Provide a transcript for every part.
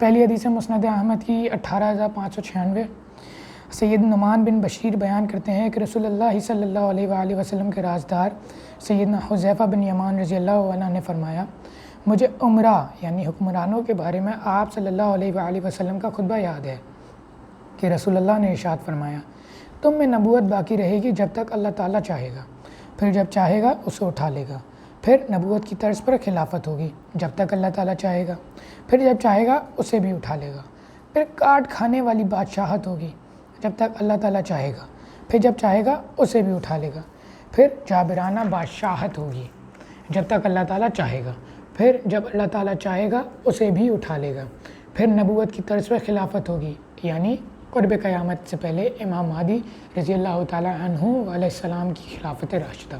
پہلی حدیث مسند احمد کی 18596۔ سید نعمان بن بشیر بیان کرتے ہیں کہ رسول اللہ صلی اللہ علیہ وآلہ وسلم کے رازدار سیدنا حذیفہ بن یمان رضی اللہ عنہ نے فرمایا، مجھے عمرہ یعنی حکمرانوں کے بارے میں آپ صلی اللہ علیہ وآلہ وسلم کا خطبہ یاد ہے کہ رسول اللہ نے ارشاد فرمایا، تم میں نبوت باقی رہے گی جب تک اللہ تعالیٰ چاہے گا، پھر جب چاہے گا اسے اٹھا لے گا، پھر نبوت کی طرز پر خلافت ہوگی جب تک اللہ تعالیٰ چاہے گا، پھر جب چاہے گا اسے بھی اٹھا لے گا، پھر کاٹ کھانے والی بادشاہت ہوگی جب تک اللہ تعالیٰ چاہے گا، پھر جب چاہے گا اسے بھی اٹھا لے گا، پھر جابرانہ بادشاہت ہوگی جب تک اللہ تعالیٰ چاہے گا، پھر جب اللہ تعالیٰ چاہے گا اسے بھی اٹھا لے گا، پھر نبوت کی طرز پر خلافت ہوگی یعنی قرب قیامت سے پہلے امام مہدی رضی اللہ تعالیٰ عنہ علیہ السلام کی خلافت راشدہ۔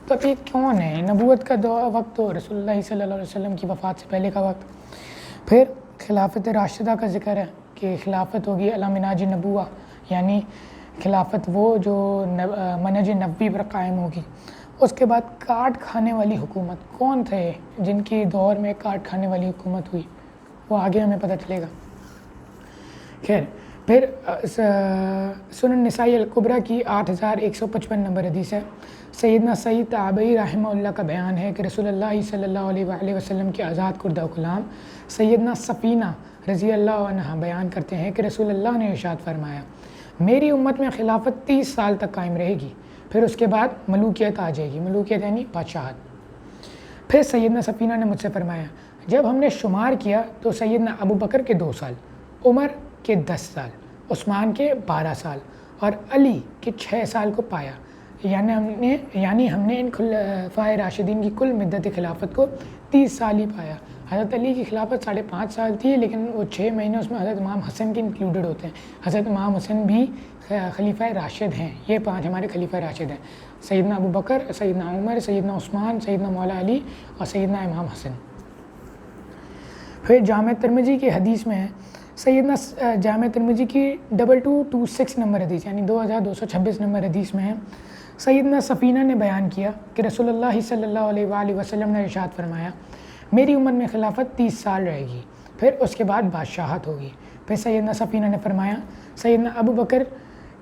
تو اب یہ کون ہے؟ نبوت کا وقت تو رسول اللہ صلی اللہ علیہ وسلم کی وفات سے پہلے کا وقت۔ پھر خلافت راشدہ کا ذکر ہے کہ خلافت ہوگی علی منہاج نبوہ، یعنی خلافت وہ جو منہج نبوی پر قائم ہوگی۔ اس کے بعد کاٹ کھانے والی حکومت، کون تھے جن کی دور میں کاٹ کھانے والی حکومت ہوئی، وہ آگے ہمیں پتہ چلے گا۔ خیر، پھر سنن نسائی الکبریٰ کی 8155 نمبر حدیث ہے۔ سیدنا سعید تابعی رحمہ اللہ کا بیان ہے کہ رسول اللہ صلی اللہ علیہ وآلہ وسلم کے آزاد کردہ غلام سیدنا سفینہ رضی اللہ عنہ بیان کرتے ہیں کہ رسول اللہ نے ارشاد فرمایا، میری امت میں خلافت 30 سال تک قائم رہے گی، پھر اس کے بعد ملوکیت آ جائے گی، ملوکیت یعنی بادشاہت۔ پھر سیدنا سفینہ نے مجھ سے فرمایا، جب ہم نے شمار کیا تو سیدنا ابو بکر کے 2 سال، عمر کے 10 سال، عثمان کے 12 سال اور علی کے 6 سال کو پایا، یعنی ہم نے ان خلفائے راشدین کی کل مدت خلافت کو 30 سال ہی پایا۔ حضرت علی کی خلافت 5.5 سال تھی، لیکن وہ 6 مہینے اس میں حضرت امام حسن کے انکلوڈڈ ہوتے ہیں۔ حضرت امام حسن بھی خلیفہ راشد ہیں، یہ 5 ہمارے خلیفہ راشد ہیں، سیدنا ابو بکر، سیدنا عمر، سیدنا عثمان، سیدنا مولا علی اور سیدنا امام حسن۔ پھر جامع ترمذی کی حدیث میں ہے، سیدنا جامع ترمذی کی 2226 نمبر حدیث یعنی 2226 نمبر حدیث میں ہے، سیدنا سفینہ نے بیان کیا کہ رسول اللہ صلی اللہ علیہ وآلہ وسلم نے ارشاد فرمایا، میری عمر میں خلافت 30 سال رہے گی، پھر اس کے بعد بادشاہت ہوگی۔ پھر سیدنا سفینہ نے فرمایا، سیدنا ابو بکر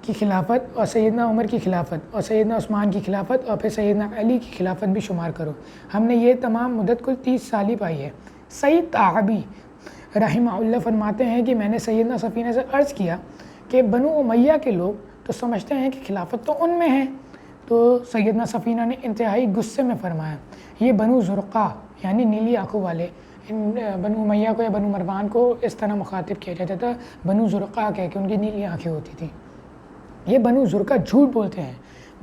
کی خلافت اور سیدنا عمر کی خلافت اور سیدنا عثمان کی خلافت اور پھر سیدنا علی کی خلافت بھی شمار کرو، ہم نے یہ تمام مدت کل 30 سال ہی پائی ہے۔ سید تابعی رحمہ اللہ فرماتے ہیں کہ میں نے سیدنا سفینہ سے عرض کیا کہ بنو امیہ کے لوگ تو سمجھتے ہیں کہ خلافت تو ان میں ہے، تو سیدنا سفینہ نے انتہائی غصے میں فرمایا، یہ بنو زرقہ یعنی نیلی آنکھوں والے، بنو امیہ کو یا بنو مروان کو اس طرح مخاطب کیا جاتا تھا، بنو زرقہ کہہ کہ ان کی نیلی آنکھیں ہوتی تھیں۔ یہ بنو زرقہ جھوٹ بولتے ہیں،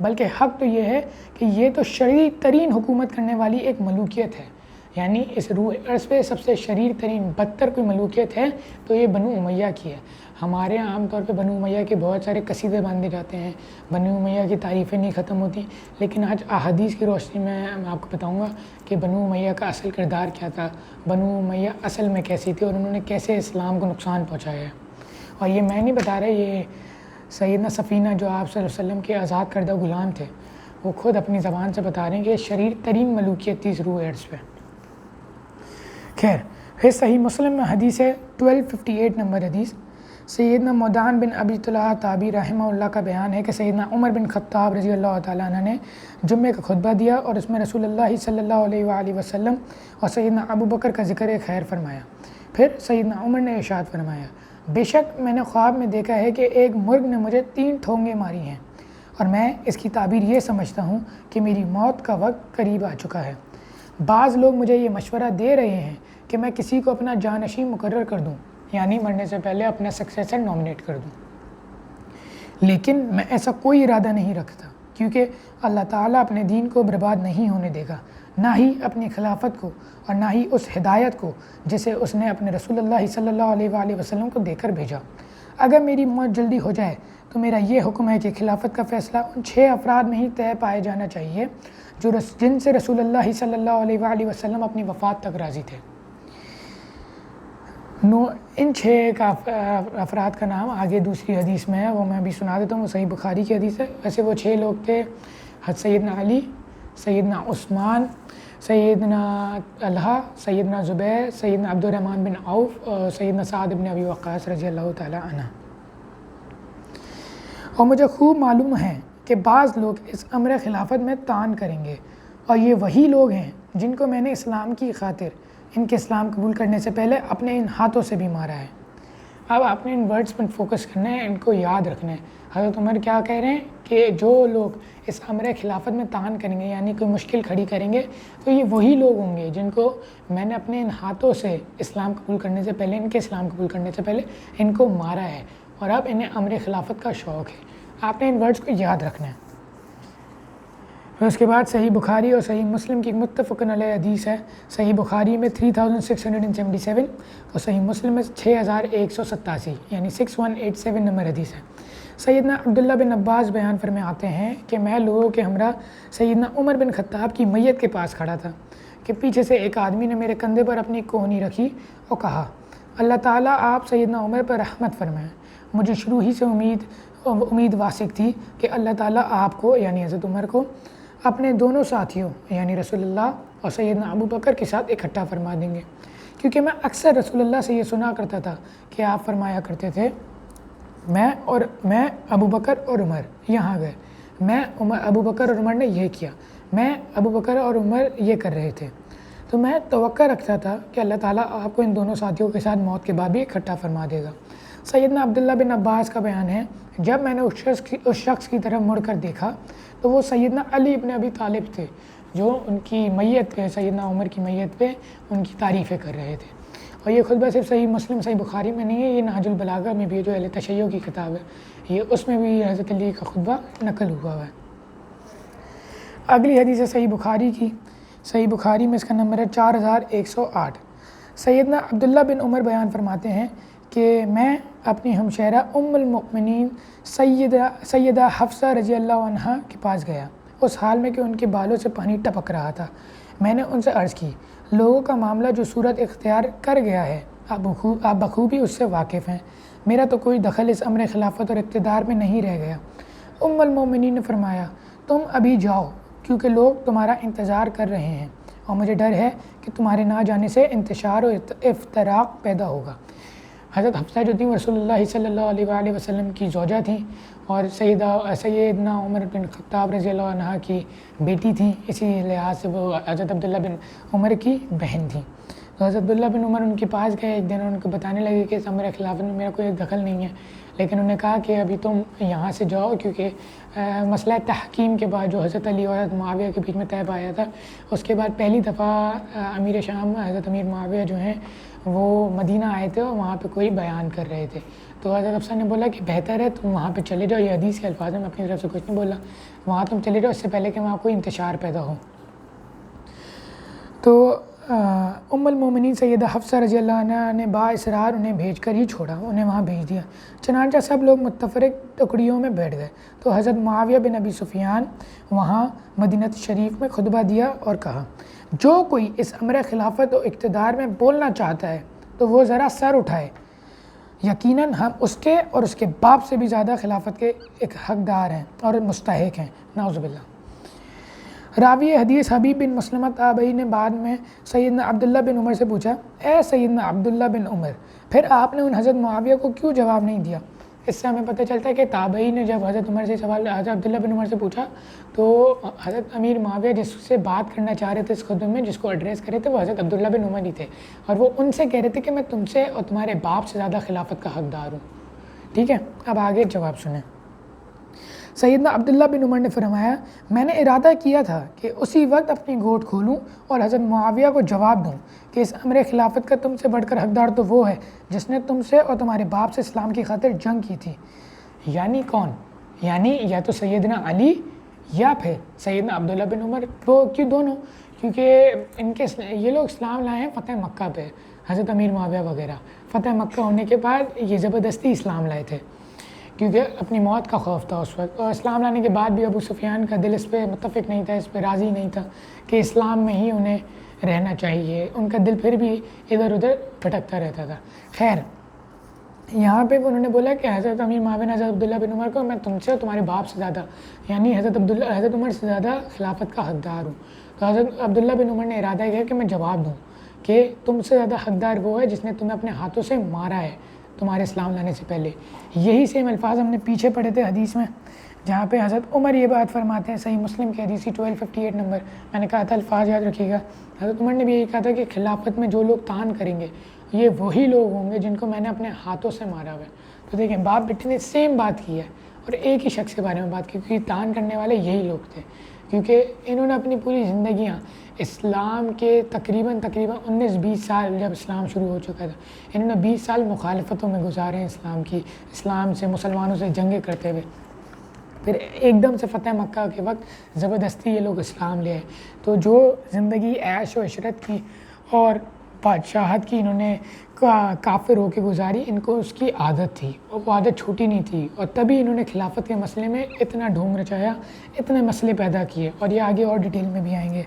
بلکہ حق تو یہ ہے کہ یہ تو شرعی ترین حکومت کرنے والی ایک ملوکیت ہے، یعنی اس روح ارض پہ سب سے شریر ترین بدتر کوئی ملوکیت ہے تو یہ بنو امیہ کی ہے۔ ہمارے یہاں عام طور پہ بنو امیہ کے بہت سارے قصیدے باندھے جاتے ہیں، بنو امیہ کی تعریفیں نہیں ختم ہوتی، لیکن آج احادیث کی روشنی میں آپ کو بتاؤں گا کہ بنو امیہ کا اصل کردار کیا تھا، بنو امیہ اصل میں کیسی تھی اور انہوں نے کیسے اسلام کو نقصان پہنچایا ہے۔ اور یہ میں نہیں بتا رہا، یہ سیدنا سفینہ جو آپ صلی اللہ علیہ وسلم کے آزاد کردہ غلام تھے، وہ خود اپنی زبان سے بتا رہے ہیں کہ شریر ترین ملوکیت تھی اس روح ارض پہ۔ خیر، پھر صحیح مسلم میں حدیث ہے 1258 نمبر حدیث، سیدنا مودان بن ابی طلحہ تابعی رحمہ اللہ کا بیان ہے کہ سیدنا عمر بن خطاب رضی اللہ تعالیٰ عنہ نے جمعے کا خطبہ دیا اور اس میں رسول اللہ صلی اللہ علیہ وآلہ وسلم اور سیدنا ابو بکر کا ذکر خیر فرمایا۔ پھر سیدنا عمر نے ارشاد فرمایا، بے شک میں نے خواب میں دیکھا ہے کہ ایک مرغ نے مجھے 3 ٹھونگے ماری ہیں اور میں اس کی تعبیر یہ سمجھتا ہوں کہ میری موت کا وقت قریب آ چکا ہے۔ بعض لوگ مجھے یہ مشورہ دے رہے ہیں کہ میں کسی کو اپنا جانشین مقرر کر دوں، یعنی مرنے سے پہلے اپنا سکسیسر نامنیٹ کر دوں، لیکن میں ایسا کوئی ارادہ نہیں رکھتا، کیونکہ اللہ تعالیٰ اپنے دین کو برباد نہیں ہونے دے گا، نہ ہی اپنی خلافت کو اور نہ ہی اس ہدایت کو جسے اس نے اپنے رسول اللہ صلی اللہ علیہ وآلہ وسلم کو دے کر بھیجا۔ اگر میری موت جلدی ہو جائے تو میرا یہ حکم ہے کہ خلافت کا فیصلہ ان 6 افراد میں ہی طے پائے جانا چاہیے جن سے رسول اللہ صلی اللہ علیہ وآلہ وسلم اپنی وفات تک راضی تھے۔ ان 6 افراد کا نام آگے دوسری حدیث میں ہے، وہ میں ابھی سنا دیتا ہوں، وہ صحیح بخاری کی حدیث ہے۔ ویسے وہ 6 لوگ تھے، حضرت سیدنا علی، سیدنا عثمان، سیدنا طلحہ، سیدنا زبیر، سیدنا عبد الرحمن بن عوف اور سیدنا سعد بن ابی وقاص رضی اللہ تعالی عنہ۔ اور مجھے خوب معلوم ہے کہ بعض لوگ اس امر خلافت میں طعن کریں گے، اور یہ وہی لوگ ہیں جن کو میں نے اسلام کی خاطر ان کے اسلام قبول کرنے سے پہلے اپنے ان ہاتھوں سے بھی مارا ہے۔ اب آپ نے ان ورڈز پر فوکس کرنا ہے، ان کو یاد رکھنا ہے۔ حضرت عمر کیا کہہ رہے ہیں کہ جو لوگ اس امر خلافت میں طعن کریں گے، یعنی کوئی مشکل کھڑی کریں گے، تو یہ وہی لوگ ہوں گے جن کو میں نے اپنے ان ہاتھوں سے اسلام قبول کرنے سے پہلے، ان کے اسلام قبول کرنے سے پہلے ان کو مارا ہے، اور اب انہیں امر خلافت کا شوق ہے۔ آپ نے ان ورڈز کو یاد رکھنا ہے۔ پھر اس کے بعد صحیح بخاری اور صحیح مسلم کی متفق علیہ حدیث ہے۔ صحیح بخاری میں 3677 اور صحیح مسلم میں 6187 یعنی 6187 نمبر حدیث ہے۔ سیدنا عبداللہ بن عباس بیان فرماتے ہیں کہ میں لوگوں کے ہمراہ سیدنا عمر بن خطاب کی میت کے پاس کھڑا تھا کہ پیچھے سے ایک آدمی نے میرے کندھے پر اپنی کوہنی رکھی اور کہا، اللہ تعالیٰ آپ سیدنا عمر پر رحمت فرمائیں۔ مجھے شروع ہی سے امید واسق تھی کہ اللہ تعالیٰ آپ کو یعنی حضرت عمر کو اپنے دونوں ساتھیوں یعنی رسول اللہ اور سیدنا ابو بکر کے ساتھ اکٹھا فرما دیں گے، کیونکہ میں اکثر رسول اللہ سے یہ سنا کرتا تھا کہ آپ فرمایا کرتے تھے، میں ابو بکر اور عمر یہاں گئے، ابو بکر اور عمر نے یہ کیا، میں ابو بکر اور عمر یہ کر رہے تھے، تو میں توقع رکھتا تھا کہ اللہ تعالیٰ آپ کو ان دونوں ساتھیوں کے ساتھ موت کے بعد بھی اکٹھا فرما دے گا۔ سیدنا عبداللہ بن عباس کا بیان ہے، جب میں نے اس شخص کی طرف مڑ کر دیکھا تو وہ سیدنا علی ابن ابی طالب تھے، جو ان کی میت پہ، سیدنا عمر کی میت پہ ان کی تعریفیں کر رہے تھے۔ اور یہ خطبہ صرف صحیح مسلم صحیح بخاری میں نہیں ہے، یہ نہج البلاغہ میں بھی ہے جو اہل تشیع کی کتاب ہے، یہ اس میں بھی حضرت علی کا خطبہ نقل ہوا ہے۔ اگلی حدیث ہے صحیح بخاری کی۔ صحیح بخاری میں اس کا نمبر ہے 4108۔ سیدنا عبداللہ بن عمر بیان فرماتے ہیں کہ میں اپنی ہمشہرہ ام المؤمنین سیدہ حفصہ رضی اللہ عنہا کے پاس گیا، اس حال میں کہ ان کے بالوں سے پانی ٹپک رہا تھا۔ میں نے ان سے عرض کی، لوگوں کا معاملہ جو صورت اختیار کر گیا ہے آپ بخوبی اس سے واقف ہیں، میرا تو کوئی دخل اس امر خلافت اور اقتدار میں نہیں رہ گیا۔ ام المؤمنین نے فرمایا، تم ابھی جاؤ کیونکہ لوگ تمہارا انتظار کر رہے ہیں، اور مجھے ڈر ہے کہ تمہارے نہ جانے سے انتشار اور افتراق پیدا ہوگا۔ حضرت حفصہ جو تھیں رسول اللہ صلی اللہ علیہ وآلہ وسلم کی زوجہ تھیں، اور سیدنا عمر بن خطاب رضی اللہ عنہ کی بیٹی تھیں، اسی لحاظ سے وہ حضرت عبداللہ بن عمر کی بہن تھیں۔ تو حضرت عبداللہ بن عمر ان کے پاس گئے ایک دن، ان کو بتانے لگے کہ اس امر خلافت میں میرا کوئی دخل نہیں ہے، لیکن انہوں نے کہا کہ ابھی تم یہاں سے جاؤ، کیونکہ مسئلہ تحکیم کے بعد جو حضرت علی اور حضرت معاویہ کے بیچ میں طے پایا تھا، اس کے بعد پہلی دفعہ امیر شام حضرت امیر معاویہ جو ہیں وہ مدینہ آئے تھے اور وہاں پہ کوئی بیان کر رہے تھے۔ تو حضرت حفصہ نے بولا کہ بہتر ہے تم وہاں پہ چلے جاؤ، یہ حدیث کے الفاظ میں اپنی طرف سے کچھ نہیں بولا، وہاں تم چلے جاؤ اس سے پہلے کہ وہاں کوئی انتشار پیدا ہو۔ تو ام المومنین سیدہ حفصہ رضی اللہ عنہ نے با اصرار انہیں بھیج کر ہی چھوڑا، انہیں وہاں بھیج دیا۔ چنانچہ سب لوگ متفرق ٹکڑیوں میں بیٹھ گئے، تو حضرت معاویہ بن ابی سفیان وہاں مدینہ شریف میں خطبہ دیا اور کہا، جو کوئی اس امر خلافت و اقتدار میں بولنا چاہتا ہے تو وہ ذرا سر اٹھائے، یقیناً ہم اس کے اور اس کے باپ سے بھی زیادہ خلافت کے ایک حقدار ہیں اور مستحق ہیں، نعوذ باللہ۔ راوی حدیث حبیب بن مسلمہ تابعی نے بعد میں سیدنا عبداللہ بن عمر سے پوچھا، اے سیدنا عبداللہ بن عمر، پھر آپ نے ان حضرت معاویہ کو کیوں جواب نہیں دیا؟ اس سے ہمیں پتہ چلتا ہے کہ تابعی نے جب حضرت عمر سے سوال حضرت عبداللہ بن عمر سے پوچھا تو حضرت امیر معاویہ جس سے بات کرنا چاہ رہے تھے اس خطبے میں، جس کو ایڈریس کرے تھے، وہ حضرت عبداللہ بن عمر ہی تھے، اور وہ ان سے کہہ رہے تھے کہ میں تم سے اور تمہارے باپ سے زیادہ خلافت کا حقدار ہوں۔ ٹھیک ہے، اب آگے جواب سنیں۔ سیدنا عبداللہ بن عمر نے فرمایا، میں نے ارادہ کیا تھا کہ اسی وقت اپنی گھونٹ کھولوں اور حضرت معاویہ کو جواب دوں کہ اس امر خلافت کا تم سے بڑھ کر حقدار تو وہ ہے جس نے تم سے اور تمہارے باپ سے اسلام کی خاطر جنگ کی تھی۔ یعنی کون؟ یعنی یا تو سیدنا علی یا پھر سیدنا عبداللہ بن عمر، وہ کیوں دونوں؟ کیونکہ یہ لوگ اسلام لائے ہیں فتح مکہ پہ، حضرت امیر معاویہ وغیرہ فتح مکہ ہونے کے بعد یہ زبردستی اسلام لائے تھے، کیونکہ اپنی موت کا خوف تھا اس وقت، اور اسلام لانے کے بعد بھی ابو سفیان کا دل اس پہ متفق نہیں تھا، اس پہ راضی نہیں تھا کہ اسلام میں ہی انہیں رہنا چاہیے، ان کا دل پھر بھی ادھر ادھر بھٹکتا رہتا تھا۔ خیر، یہاں پہ انہوں نے بولا کہ حضرت امیر معاویہ نے حضرت عبداللہ بن عمر کو، میں تم سے اور تمہارے باپ سے زیادہ، یعنی حضرت عمر سے زیادہ خلافت کا حقدار ہوں۔ تو حضرت عبداللہ بن عمر نے ارادہ کیا کہ میں جواب دوں کہ تم سے زیادہ حقدار وہ ہے جس نے تمہیں اپنے ہاتھوں سے مارا ہے تمہارے اسلام لانے سے پہلے۔ یہی سیم الفاظ ہم نے پیچھے پڑھے تھے حدیث میں، جہاں پہ حضرت عمر یہ بات فرماتے ہیں، صحیح مسلم کی حدیث 1258 نمبر، میں نے کہا تھا الفاظ یاد رکھیے گا۔ حضرت عمر نے بھی یہی کہا تھا کہ خلافت میں جو لوگ تان کریں گے یہ وہی لوگ ہوں گے جن کو میں نے اپنے ہاتھوں سے مارا ہوا ہے۔ تو دیکھیں باپ بیٹے نے سیم بات کی ہے اور ایک ہی شخص کے بارے میں بات کی، کیونکہ تان کرنے والے یہی لوگ تھے، کیونکہ انہوں نے اپنی پوری زندگیاں اسلام کے تقریباً 19-20 سال جب اسلام شروع ہو چکا تھا، انہوں نے 20 سال مخالفتوں میں گزارے ہیں اسلام سے، مسلمانوں سے جنگیں کرتے ہوئے۔ پھر ایک دم سے فتح مکہ کے وقت زبردستی یہ لوگ اسلام لے آئے۔ تو جو زندگی عیش و عشرت کی اور بادشاہت کی انہوں نے کافر ہو کے گزاری، ان کو اس کی عادت تھی اور وہ عادت چھوٹی نہیں تھی، اور تبھی انہوں نے خلافت کے مسئلے میں اتنا ڈھونگ رچایا، اتنے مسئلے پیدا کیے، اور یہ آگے اور ڈیٹیل میں بھی آئیں گے۔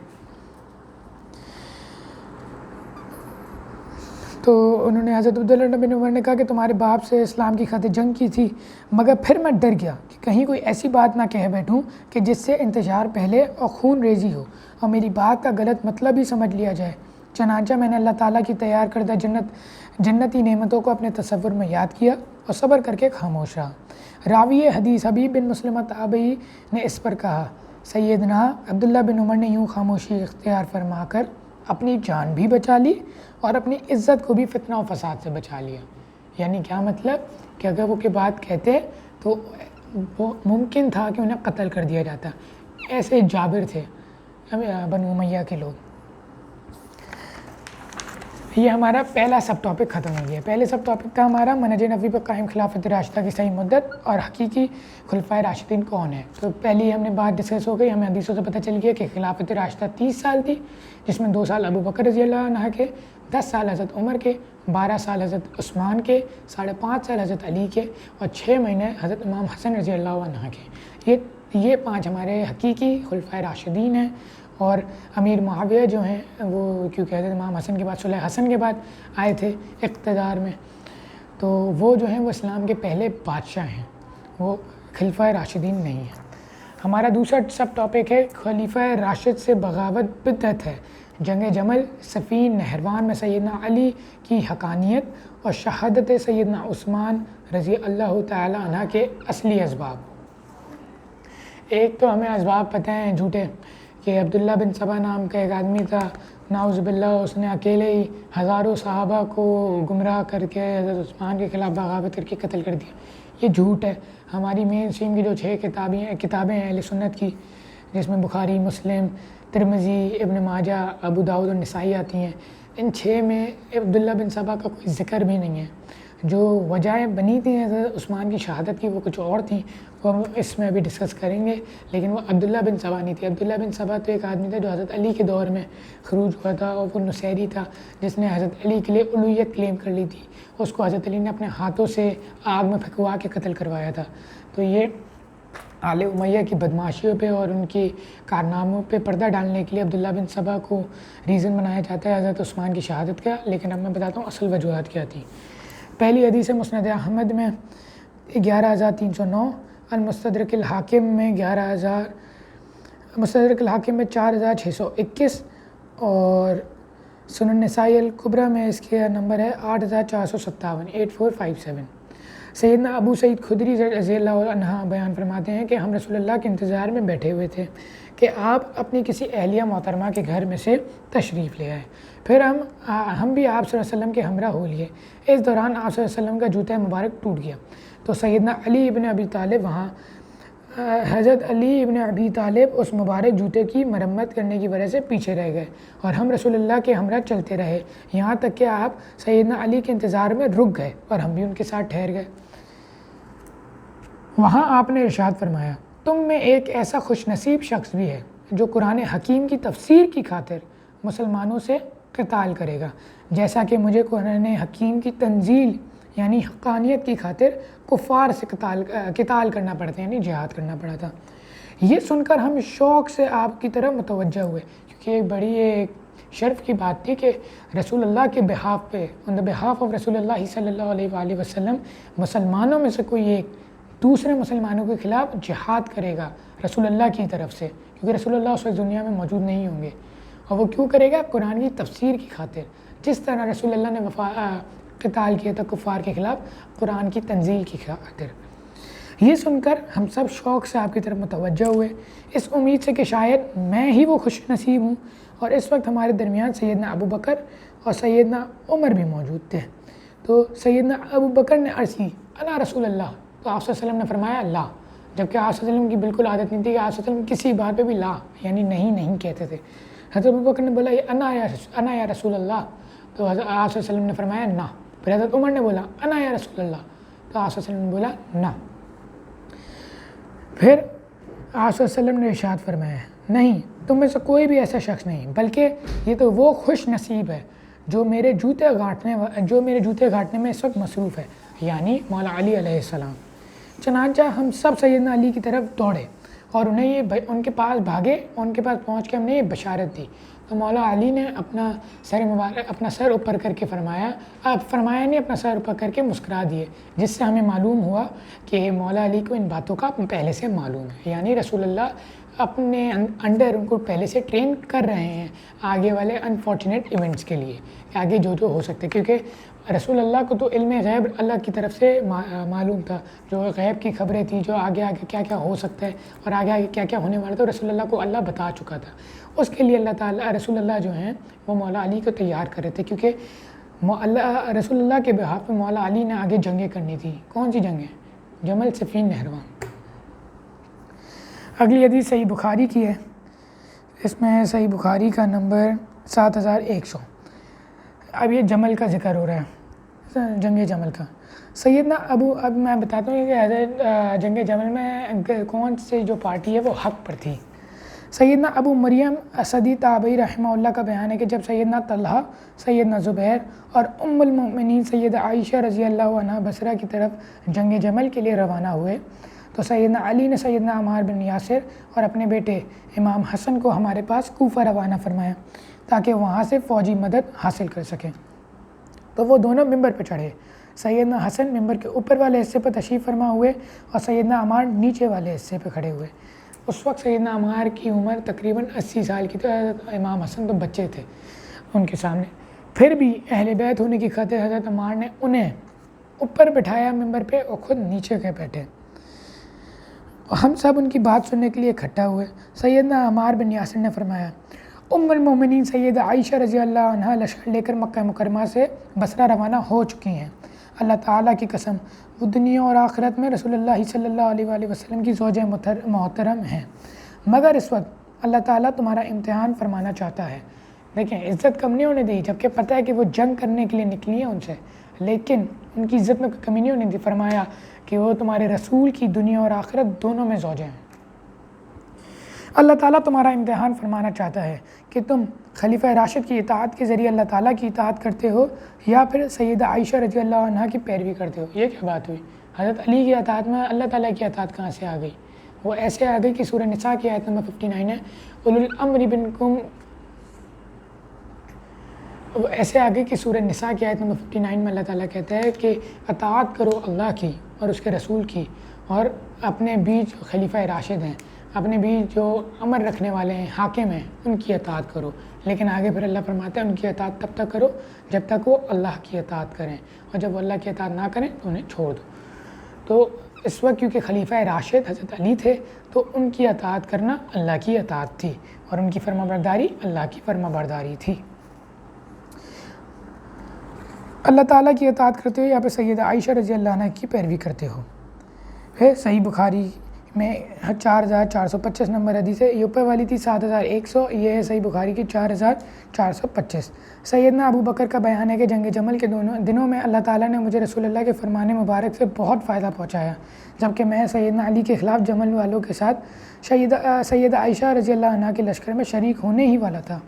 تو انہوں نے حضرت عبداللہ بن عمر نے کہا کہ تمہارے باپ سے اسلام کی خاطر جنگ کی تھی، مگر پھر میں ڈر گیا کہ کہیں کوئی ایسی بات نہ کہہ بیٹھوں کہ جس سے انتشار پہلے اور خون ریزی ہو اور میری بات کا غلط مطلب ہی سمجھ لیا جائے۔ چنانچہ میں نے اللہ تعالیٰ کی تیار کردہ جنتی نعمتوں کو اپنے تصور میں یاد کیا اور صبر کر کے خاموش رہا۔ راوی حدیث حبیب بن مسلمہ تابعی نے اس پر کہا، سیدنا عبداللہ بن عمر نے یوں خاموشی اختیار فرما کر اپنی جان بھی بچا لی اور اپنی عزت کو بھی فتنہ و فساد سے بچا لیا۔ یعنی کیا مطلب کہ اگر وہ کہ بات کہتے تو وہ ممکن تھا کہ انہیں قتل کر دیا جاتا۔ ایسے جابر تھے بنو امیہ کے لوگ۔ یہ ہمارا پہلا سب ٹاپک ختم ہو گیا۔ پہلے سب ٹاپک تھا ہمارا منہج نبوی پر قائم خلافت راشدہ کی صحیح مدت اور حقیقی خلفائے راشدین کون ہے۔ تو پہلی ہم نے بات ڈسکس ہو گئی، ہمیں حدیثوں سے پتہ چل گیا کہ خلافت راشدہ 30 سال تھی، جس میں 2 سال ابو بکر رضی اللہ عنہ کے، 10 سال حضرت عمر کے، 12 سال حضرت عثمان کے، 5.5 سال حضرت علی کے، اور 6 مہینے حضرت امام حسن رضی اللہ عنہ کے۔ یہ 5 ہمارے حقیقی خلفائے راشدین ہیں، اور امیر معاویہ جو ہیں وہ کیونکہ حضرت امام حسن کے بعد صلح حسن کے بعد آئے تھے اقتدار میں، تو وہ جو ہیں وہ اسلام کے پہلے بادشاہ ہیں، وہ خلفائے راشدین نہیں ہیں۔ ہمارا دوسرا سب ٹاپک ہے خلیفہ راشد سے بغاوت بدعت ہے، جنگ جمل، صفین، نہروان میں سیدنا علی کی حقانیت اور شہادت سیدنا عثمان رضی اللہ تعالی عنہ کے اصلی اسباب۔ ایک تو ہمیں اسباب پتہ ہیں جھوٹے، کہ عبداللہ بن سبا نام کا ایک آدمی تھا، نعوذ باللہ اس نے اکیلے ہی ہزاروں صحابہ کو گمراہ کر کے حضرت عثمان کے خلاف بغاوت کر کے قتل کر دیا۔ یہ جھوٹ ہے۔ ہماری مین اسٹریم کی جو 6 کتابیں ہیں اہل سنت کی، جس میں بخاری، مسلم، ترمذی، ابن ماجہ، ابو داؤد اور نسائی آتی ہیں، ان 6 میں عبداللہ بن سبا کا کوئی ذکر بھی نہیں ہے۔ جو وجہیں بنی تھیں حضرت عثمان کی شہادت کی وہ کچھ اور تھیں، وہ ہم اس میں ابھی ڈسکس کریں گے، لیکن وہ عبداللہ بن سبا نہیں تھی۔ عبداللہ بن سبا تو ایک آدمی تھا جو حضرت علی کے دور میں خروج ہوا تھا، اور وہ نصیری تھا جس نے حضرت علی کے لیے الوہیت کلیم کر لی تھی۔ اس کو حضرت علی نے اپنے ہاتھوں سے آگ میں پھینکوا کے قتل کروایا تھا۔ تو یہ آل امیہ کی بدماشیوں پہ اور ان کی کارناموں پہ پردہ ڈالنے کے لیے عبداللہ بن سبا کو ریزن بنایا جاتا ہے حضرت عثمان کی شہادت کا، لیکن اب میں بتاتا ہوں اصل وجوہات کیا تھی۔ پہلی حدیث مسند احمد میں 11309، المستدرک الحاکم میں 4621، اور سنن نسائی الکبریٰ میں اس کے نمبر ہے 8457، 8457۔ سیدنا ابو سعید خدری رضی اللہ عنہ بیان فرماتے ہیں کہ ہم رسول اللہ کے انتظار میں بیٹھے ہوئے تھے کہ آپ اپنی کسی اہلیہ محترمہ کے گھر میں سے تشریف لے آئے، پھر ہم بھی آپ صلی اللہ علیہ وسلم کے ہمراہ ہو لیے۔ اس دوران آپ صلی اللہ علیہ وسلم کا جوتہ مبارک ٹوٹ گیا، تو سیدنا علی ابن ابی طالب وہاں، حضرت علی ابن ابی طالب اس مبارک جوتے کی مرمت کرنے کی وجہ سے پیچھے رہ گئے، اور ہم رسول اللہ کے ہمراہ چلتے رہے، یہاں تک کہ آپ سیدنا علی کے انتظار میں رک گئے اور ہم بھی ان کے ساتھ ٹھہر گئے۔ وہاں آپ نے ارشاد فرمایا، تم میں ایک ایسا خوش نصیب شخص بھی ہے جو قرآن حکیم کی تفسیر کی خاطر مسلمانوں سے قتال کرے گا، جیسا کہ مجھے قرآن حکیم کی تنزیل یعنی حقانیت کی خاطر کفار سے قتال کرنا پڑتا ہے، یعنی جہاد کرنا پڑا تھا۔ یہ سن کر ہم شوق سے آپ کی طرف متوجہ ہوئے، کیونکہ ایک بڑی ایک شرف کی بات تھی کہ رسول اللہ کے بہاف پہ، آن دا بہاف آف رسول اللہ صلی اللہ علیہ وآلہ وسلم، مسلمانوں میں سے کوئی ایک دوسرے مسلمانوں کے خلاف جہاد کرے گا رسول اللہ کی طرف سے، کیونکہ رسول اللہ اس وقت دنیا میں موجود نہیں ہوں گے۔ اور وہ کیوں کرے گا؟ قرآن کی تفسیر کی خاطر، جس طرح رسول اللہ نے قتال کیا تھا کفار کے خلاف قرآن کی تنزیل کی خاطر۔ یہ سن کر ہم سب شوق سے آپ کی طرف متوجہ ہوئے، اس امید سے کہ شاید میں ہی وہ خوش نصیب ہوں، اور اس وقت ہمارے درمیان سیدنا ابو بکر اور سیدنا عمر بھی موجود تھے۔ تو سیدنا ابو بکر نے عرض کی انا رسول اللہ، تو آپ صلی اللہ علیہ وسلم نے فرمایا لا، جبکہ آپ صلی اللہ علیہ وسلم کی بالکل عادت نہیں تھی کہ آپ صلی اللہ علیہ وسلم کسی بات پہ بھی لا یعنی نہیں کہتے تھے۔ حضرت ابو بکر نے بولا انا یا رسول اللہ، تو حضرت آپ صلی اللہ علیہ وسلم نے فرمایا نہ۔ پھر حضرت عمر نے بولا انا یا رسول اللہ، تو آپ صلی اللہ علیہ وسلم نے بولا نہ۔ پھر آپ صلی اللہ علیہ وسلم نے ارشاد فرمایا نہیں، تم میں سے کوئی بھی ایسا شخص نہیں، بلکہ یہ تو وہ خوش نصیب ہے جو میرے جوتے گھاٹنے میں اس وقت مصروف ہے، یعنی مولا علی علیہ السلام۔ چنانچہ ہم سب سیدنا علی کی طرف دوڑے اور ان کے پاس بھاگے، ان کے پاس پہنچ کے ہم نے یہ بشارت دی۔ تو مولا علی نے اپنا سر اوپر کر کے اپنا سر اوپر کر کے مسکرا دیے، جس سے ہمیں معلوم ہوا کہ مولا علی کو ان باتوں کا پہلے سے معلوم ہے، یعنی رسول اللہ اپنے انڈر ان کو پہلے سے ٹرین کر رہے ہیں آگے والے انفارچونیٹ ایونٹس کے لیے، آگے جو ہو سکتے، کیونکہ رسول اللہ کو تو علم غیب اللہ کی طرف سے معلوم تھا، جو غیب کی خبریں تھیں، جو آگے کیا کیا ہو سکتا ہے اور آگے کیا کیا ہونے والا تھا، رسول اللہ کو اللہ بتا چکا تھا۔ اس کے لیے اللہ تعالیٰ رسول اللہ جو ہیں وہ مولا علی کو تیار کر رہے تھے، کیونکہ رسول اللہ کے بہاف پہ مولا علی نے آگے جنگیں کرنی تھی۔ کون سی جنگیں؟ جمل، صفین، نہروان۔ اگلی حدیث صحیح بخاری کی ہے، اس میں صحیح بخاری کا نمبر 7100۔ اب یہ جمل کا ذکر ہو رہا ہے، جنگ جمل کا۔ سیدنا اب میں بتاتا ہوں کہ جنگ جمل میں کون سی جو پارٹی ہے وہ حق پر تھی۔ سیدنا ابو مریم اسدی تابعی رحمہ اللہ کا بیان ہے کہ جب سیدنا طلحہ، سیدنا زبیر اور ام المؤمنین سیدہ عائشہ رضی اللہ عنہ بصرہ کی طرف جنگ جمل کے لیے روانہ ہوئے تو سیدنا علی نے سیدنا عمار بن یاسر اور اپنے بیٹے امام حسن کو ہمارے پاس کوفہ روانہ فرمایا تاکہ وہاں سے فوجی مدد حاصل کر سکیں۔ تو وہ دونوں ممبر پہ چڑھے، سیدنا حسن ممبر کے اوپر والے حصے پر تشریف فرما ہوئے اور سیدنا عمار نیچے والے حصے پہ کھڑے ہوئے۔ اس وقت سیدنا عمار کی عمر تقریباً 80 سال کی تھی، امام حسن تو بچے تھے ان کے سامنے۔ پھر بھی اہل بیت ہونے کی خاطر حضرت عمار نے انہیں اوپر بٹھایا ممبر پہ اور خود نیچے کے بیٹھے۔ ہم سب ان کی بات سننے کے لیے اکٹھا ہوئے۔ سیدنا عمار بن یاسر نے فرمایا ام المومنین سیدہ عائشہ رضی اللہ عنہ لشکر لے کر مکہ مکرمہ سے بصرہ روانہ ہو چکی ہیں۔ اللہ تعالیٰ کی قسم وہ دنیا اور آخرت میں رسول اللہ صلی اللہ علیہ وآلہ وسلم کی زوجہ محترم ہیں، مگر اس وقت اللہ تعالیٰ تمہارا امتحان فرمانا چاہتا ہے۔ دیکھیں عزت کم نہیں ہونے دی، جبکہ پتہ ہے کہ وہ جنگ کرنے کے لیے نکلی ہیں ان سے، لیکن ان کی عزت میں کوئی کمی نہیں ہونے دی۔ فرمایا کہ وہ تمہارے رسول کی دنیا اور آخرت دونوں میں زوجہ ہیں۔ اللہ تعالیٰ تمہارا امتحان فرمانا چاہتا ہے کہ تم خلیفہ راشد کی اطاعت کے ذریعے اللہ تعالیٰ کی اطاعت کرتے ہو یا پھر سیدہ عائشہ رضی اللہ عنہ کی پیروی کرتے ہو۔ یہ کیا بات ہوئی؟ حضرت علی کی اطاعت میں اللہ تعالیٰ کی اطاعت کہاں سے آ گئی؟ وہ ایسے آ گئی کہ سورہ نساء کی آیت نمبر 59 ہے، اولو الامر منکم، وہ ایسے آ گئی کہ سورہ نساء کی آیت نمبر 59 میں اللہ تعالیٰ کہتا ہے کہ اطاعت کرو اللہ کی اور اس کے رسول کی، اور اپنے بیچ خلیفہ راشد ہیں، اپنے بیچ جو امر رکھنے والے ہیں، حاکم ہیں، ان کی اطاعت کرو۔ لیکن آگے پھر اللہ فرماتا ہے ان کی اطاعت تب تک کرو جب تک وہ اللہ کی اطاعت کریں، اور جب وہ اللہ کی اطاعت نہ کریں تو انہیں چھوڑ دو۔ تو اس وقت کیونکہ خلیفہ راشد حضرت علی تھے تو ان کی اطاعت کرنا اللہ کی اطاعت تھی، اور ان کی فرما برداری اللہ کی فرما برداری تھی۔ اللہ تعالیٰ کی اطاعت کرتے ہو یا پھر سیدہ عائشہ رضی اللہ عنہ کی پیروی کرتے ہو۔ پھر صحیح بخاری میں 4425 نمبر حدیث ہے، یہ اوپر والی تھی 7100، یہ ہے صحیح بخاری کی 4425۔ سیدنا ابو بکر کا بیان ہے کہ جنگ جمل کے دنوں میں اللہ تعالیٰ نے مجھے رسول اللہ کے فرمان مبارک سے بہت فائدہ پہنچایا، جبکہ میں سیدنا علی کے خلاف جمل والوں کے ساتھ سیدہ عائشہ رضی اللہ عنہ کے لشکر میں شریک ہونے ہی والا تھا۔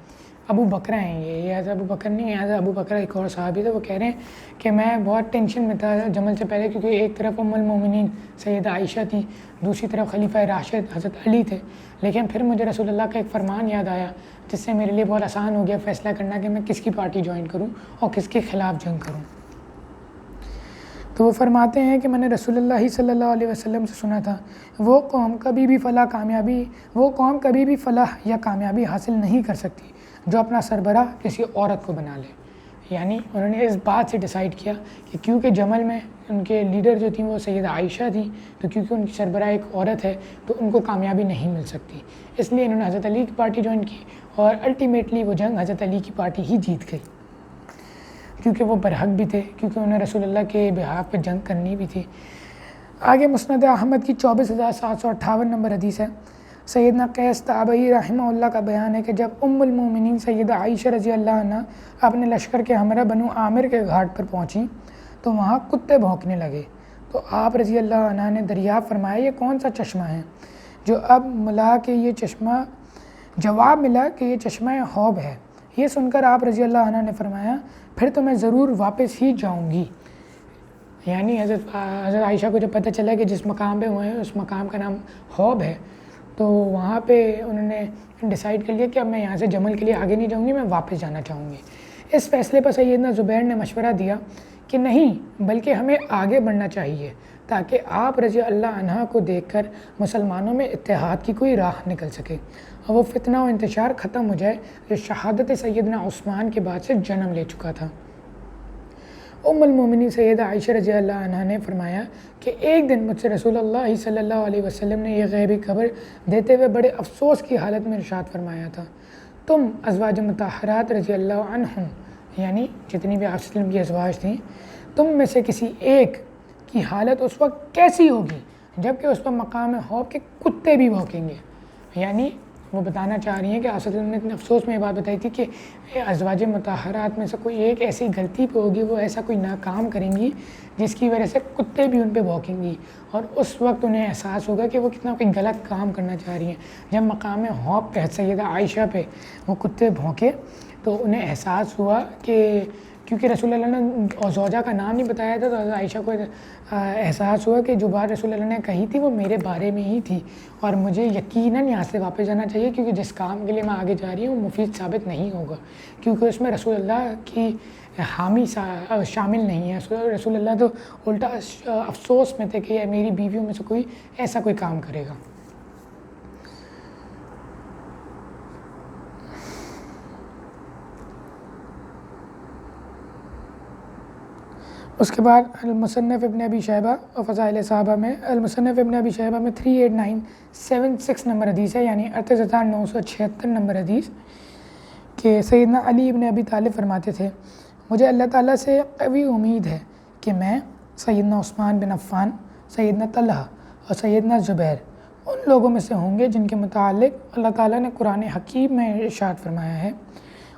ابو بکر ہیں یہ ایسا ابو بکر نہیں ہے، ابو بکر ایک اور صحابی تھے، وہ کہہ رہے ہیں کہ میں بہت ٹینشن میں تھا جمل سے پہلے، کیونکہ ایک طرف ام المومنین سیدہ عائشہ تھی، دوسری طرف خلیفہ راشد حضرت علی تھے، لیکن پھر مجھے رسول اللہ کا ایک فرمان یاد آیا جس سے میرے لیے بہت آسان ہو گیا فیصلہ کرنا کہ میں کس کی پارٹی جوائن کروں اور کس کے خلاف جنگ کروں۔ تو وہ فرماتے ہیں کہ میں نے رسول اللہ صلی اللہ علیہ وسلم سے سنا تھا وہ قوم کبھی بھی فلاح یا کامیابی حاصل نہیں کر سکتی جو اپنا سربراہ کسی عورت کو بنا لے. یعنی انہوں نے اس بات سے ڈیسائیڈ کیا کہ کیونکہ جمل میں ان کے لیڈر جو تھیں وہ سیدہ عائشہ تھیں، تو کیونکہ ان کی سربراہ ایک عورت ہے تو ان کو کامیابی نہیں مل سکتی. اس لیے انہوں نے حضرت علی کی پارٹی جوائن کی اور الٹیمیٹلی وہ جنگ حضرت علی کی پارٹی ہی جیت گئی، کیونکہ وہ برحق بھی تھے، کیونکہ انہیں رسول اللہ کے بہاف پہ جنگ کرنی بھی تھی. آگے مسند احمد کی 24,758 نمبر حدیث ہے. سیدنا قیس تابعی رحمہ اللہ کا بیان ہے کہ جب ام المومنین سیدہ عائشہ رضی اللہ عنہ اپنے لشکر کے ہمراہ بنو عامر کے گھاٹ پر پہنچیں تو وہاں کتے بھونکنے لگے. تو آپ رضی اللہ عنہ نے دریافت فرمایا یہ کون سا چشمہ ہے؟ جواب ملا کہ یہ چشمہ حوب ہے. یہ سن کر آپ رضی اللہ عنہ نے فرمایا پھر تو میں ضرور واپس ہی جاؤں گی. یعنی حضرت عائشہ کو جب پتہ چلا کہ جس مقام پہ ہوئے ہیں اس مقام کا نام حوب ہے، تو وہاں پہ انہوں نے ڈیسائیڈ کر لیا کہ اب میں یہاں سے جمل کے لیے آگے نہیں جاؤں گی، میں واپس جانا چاہوں گی. اس فیصلے پر سیدنا زبیر نے مشورہ دیا کہ نہیں، بلکہ ہمیں آگے بڑھنا چاہیے تاکہ آپ رضی اللہ عنہ کو دیکھ کر مسلمانوں میں اتحاد کی کوئی راہ نکل سکے اور وہ فتنہ و انتشار ختم ہو جائے جو شہادت سیدنا عثمان کے بعد سے جنم لے چکا تھا. ام المومنین سیدہ عائشہ رضی اللہ عنہ نے فرمایا کہ ایک دن مجھ سے رسول اللہ صلی اللہ علیہ وسلم نے یہ غیبی خبر دیتے ہوئے بڑے افسوس کی حالت میں ارشاد فرمایا تھا، تم ازواج مطہرات رضی اللہ عنہم، یعنی جتنی بھی آپ صلی اللہ علیہ وسلم کی ازواج تھیں، تم میں سے کسی ایک کی حالت اس وقت کیسی ہوگی جبکہ اس پر مقام حوب کے کتے بھی بھونکیں گے. یعنی وہ بتانا چاہ رہی ہیں کہ آپ صلی اللہ علیہ وسلم نے اتنے افسوس میں یہ بات بتائی تھی کہ ازواج مطہرات میں سے کوئی ایک ایسی غلطی پہ ہوگی، وہ ایسا کوئی ناکام کریں گی جس کی وجہ سے کتے بھی ان پہ بھونکیں گی، اور اس وقت انہیں احساس ہوگا کہ وہ کتنا کوئی غلط کام کرنا چاہ رہی ہیں. جب مقام حوب پہ سیدہ عائشہ پہ وہ کتے بھونکے تو انہیں احساس ہوا کہ کیونکہ رسول اللہ نے زوجہ کا نام نہیں بتایا تھا، تو عائشہ کو احساس ہوا کہ جو بات رسول اللہ نے کہی تھی وہ میرے بارے میں ہی تھی اور مجھے یقیناً یہاں سے واپس جانا چاہیے، کیونکہ جس کام کے لیے میں آگے جا رہی ہوں وہ مفید ثابت نہیں ہوگا، کیونکہ اس میں رسول اللہ کی حامی شامل نہیں ہے. رسول اللہ تو الٹا افسوس میں تھے کہ میری بیویوں میں سے کوئی ایسا کوئی کام کرے گا. اس کے بعد المصنف ابن ابی شیبہ اور فضائل صحابہ میں المصنف ابن ابی شیبہ میں 38976 نمبر حدیث ہے، یعنی 38,976 نمبر حدیث، کہ سیدنا علی ابن ابی طالب فرماتے تھے مجھے اللہ تعالیٰ سے قوی امید ہے کہ میں، سیدنا عثمان بن عفان، سیدنا طلحہ اور سیدنا زبیر ان لوگوں میں سے ہوں گے جن کے متعلق اللہ تعالیٰ نے قرآن حکیم میں ارشاد فرمایا ہے،